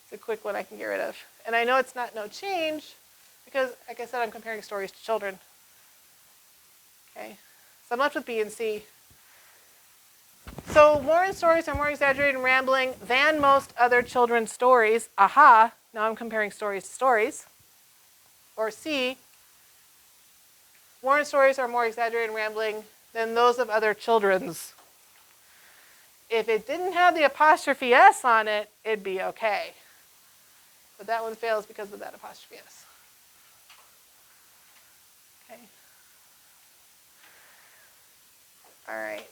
It's a quick one I can get rid of. And I know it's not no change because, like I said, I'm comparing stories to children. Okay, so I'm left with B and C. So Warren's stories are more exaggerated and rambling than most other children's stories. Aha, now I'm comparing stories to stories. Or C, Warren's stories are more exaggerated and rambling than those of other children's. If it didn't have the apostrophe S on it, it'd be okay. But that one fails because of that apostrophe S. Okay. All right.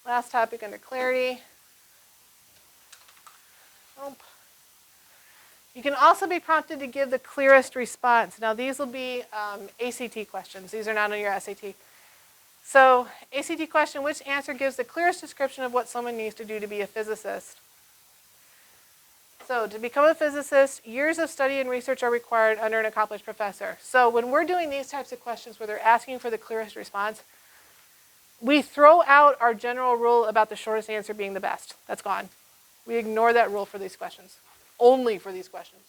Last topic under clarity. Nope. You can also be prompted to give the clearest response. Now these will be ACT questions. These are not on your SAT. So ACT question, which answer gives the clearest description of what someone needs to do to be a physicist? So to become a physicist, years of study and research are required under an accomplished professor. So when we're doing these types of questions where they're asking for the clearest response, we throw out our general rule about the shortest answer being the best. That's gone. We ignore that rule for these questions. Only for these questions.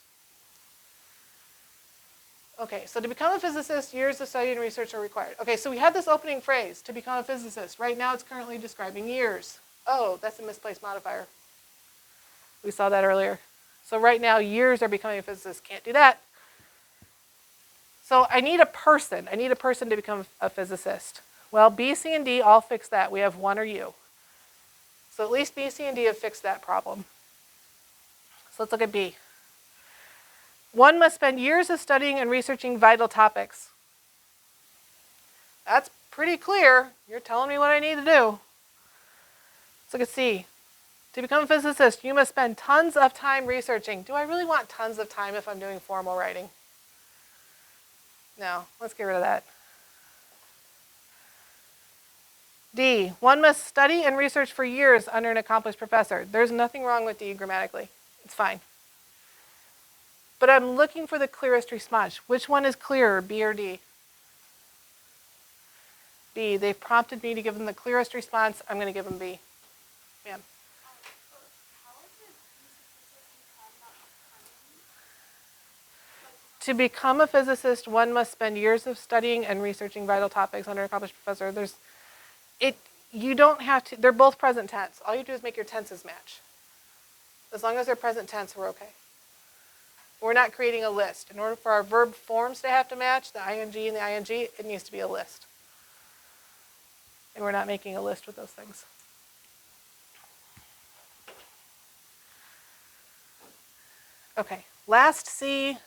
Okay, so to become a physicist, years of study and research are required. Okay, so we had this opening phrase, to become a physicist. Right now it's currently describing years. Oh, that's a misplaced modifier. We saw that earlier. So right now, years are becoming a physicist. Can't do that. So I need a person. I need a person to become a physicist. Well, B, C, and D all fix that. We have one or you. So at least B, C, and D have fixed that problem. So let's look at B. One must spend years of studying and researching vital topics. That's pretty clear. You're telling me what I need to do. Let's look at C. To become a physicist, you must spend tons of time researching. Do I really want tons of time if I'm doing formal writing? No, let's get rid of that. D, one must study and research for years under an accomplished professor. There's nothing wrong with D grammatically. It's fine. But I'm looking for the clearest response. Which one is clearer, B or D? B. They've prompted me to give them the clearest response. I'm going to give them B. Ma'am. To become a physicist, one must spend years of studying and researching vital topics under an accomplished professor. You don't have to, they're both present tense. All you do is make your tenses match. As long as they're present tense, we're okay. We're not creating a list. In order for our verb forms to have to match, the ing and the ing, it needs to be a list. And we're not making a list with those things. Okay, last C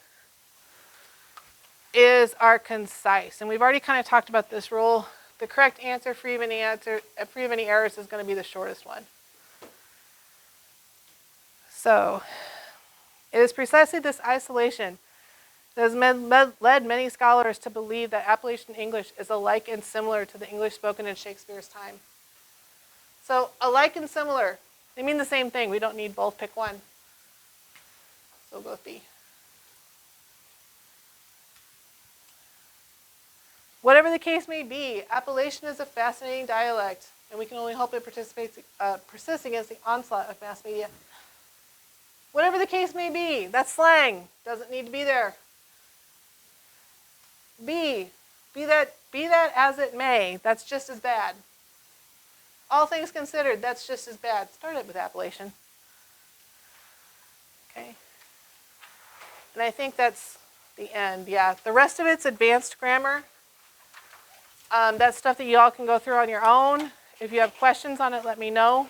is our concise. And we've already kind of talked about this rule. The correct answer, free of any errors, is going to be the shortest one. So, it is precisely this isolation that has led many scholars to believe that Appalachian English is alike and similar to the English spoken in Shakespeare's time. So, alike and similar, they mean the same thing. We don't need both, pick one. So we'll go with B. Whatever the case may be, Appalachian is a fascinating dialect, and we can only hope it persists against the onslaught of mass media. Whatever the case may be, that's slang. Doesn't need to be there. Be that as it may, that's just as bad. All things considered, that's just as bad. Start it with appellation. Okay. And I think that's the end. Yeah, the rest of it's advanced grammar. That's stuff that y'all can go through on your own. If you have questions on it, let me know.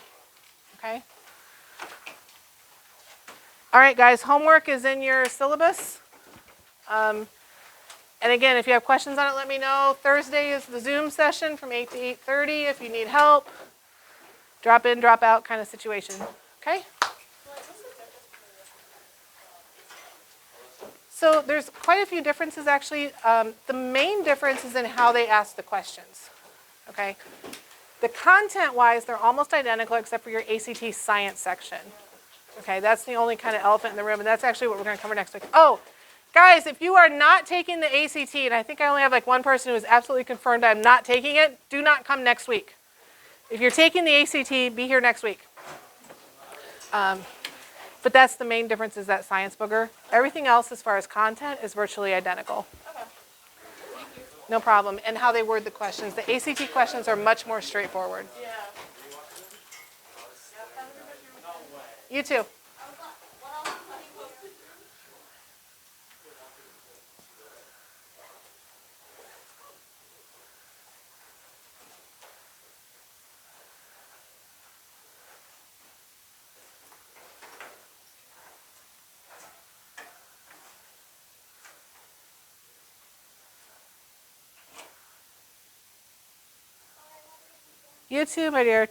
Okay. All right, guys, homework is in your syllabus. And again, if you have questions on it, let me know. Thursday is the Zoom session from 8 to 8:30 if you need help. Drop in, drop out kind of situation. Okay? So there's quite a few differences, actually. The main difference is in how they ask the questions. Okay? The content-wise, they're almost identical except for your ACT science section. Okay, that's the only kind of elephant in the room, and that's actually what we're going to cover next week. Oh, guys, if you are not taking the ACT, and I think I only have like one person who is absolutely confirmed I'm not taking it, do not come next week. If you're taking the ACT, be here next week. But that's the main difference, is that science booger. Everything else as far as content is virtually identical. Okay. Thank you. No problem. And how they word the questions. The ACT questions are much more straightforward. Yeah. You too. You too, my dear.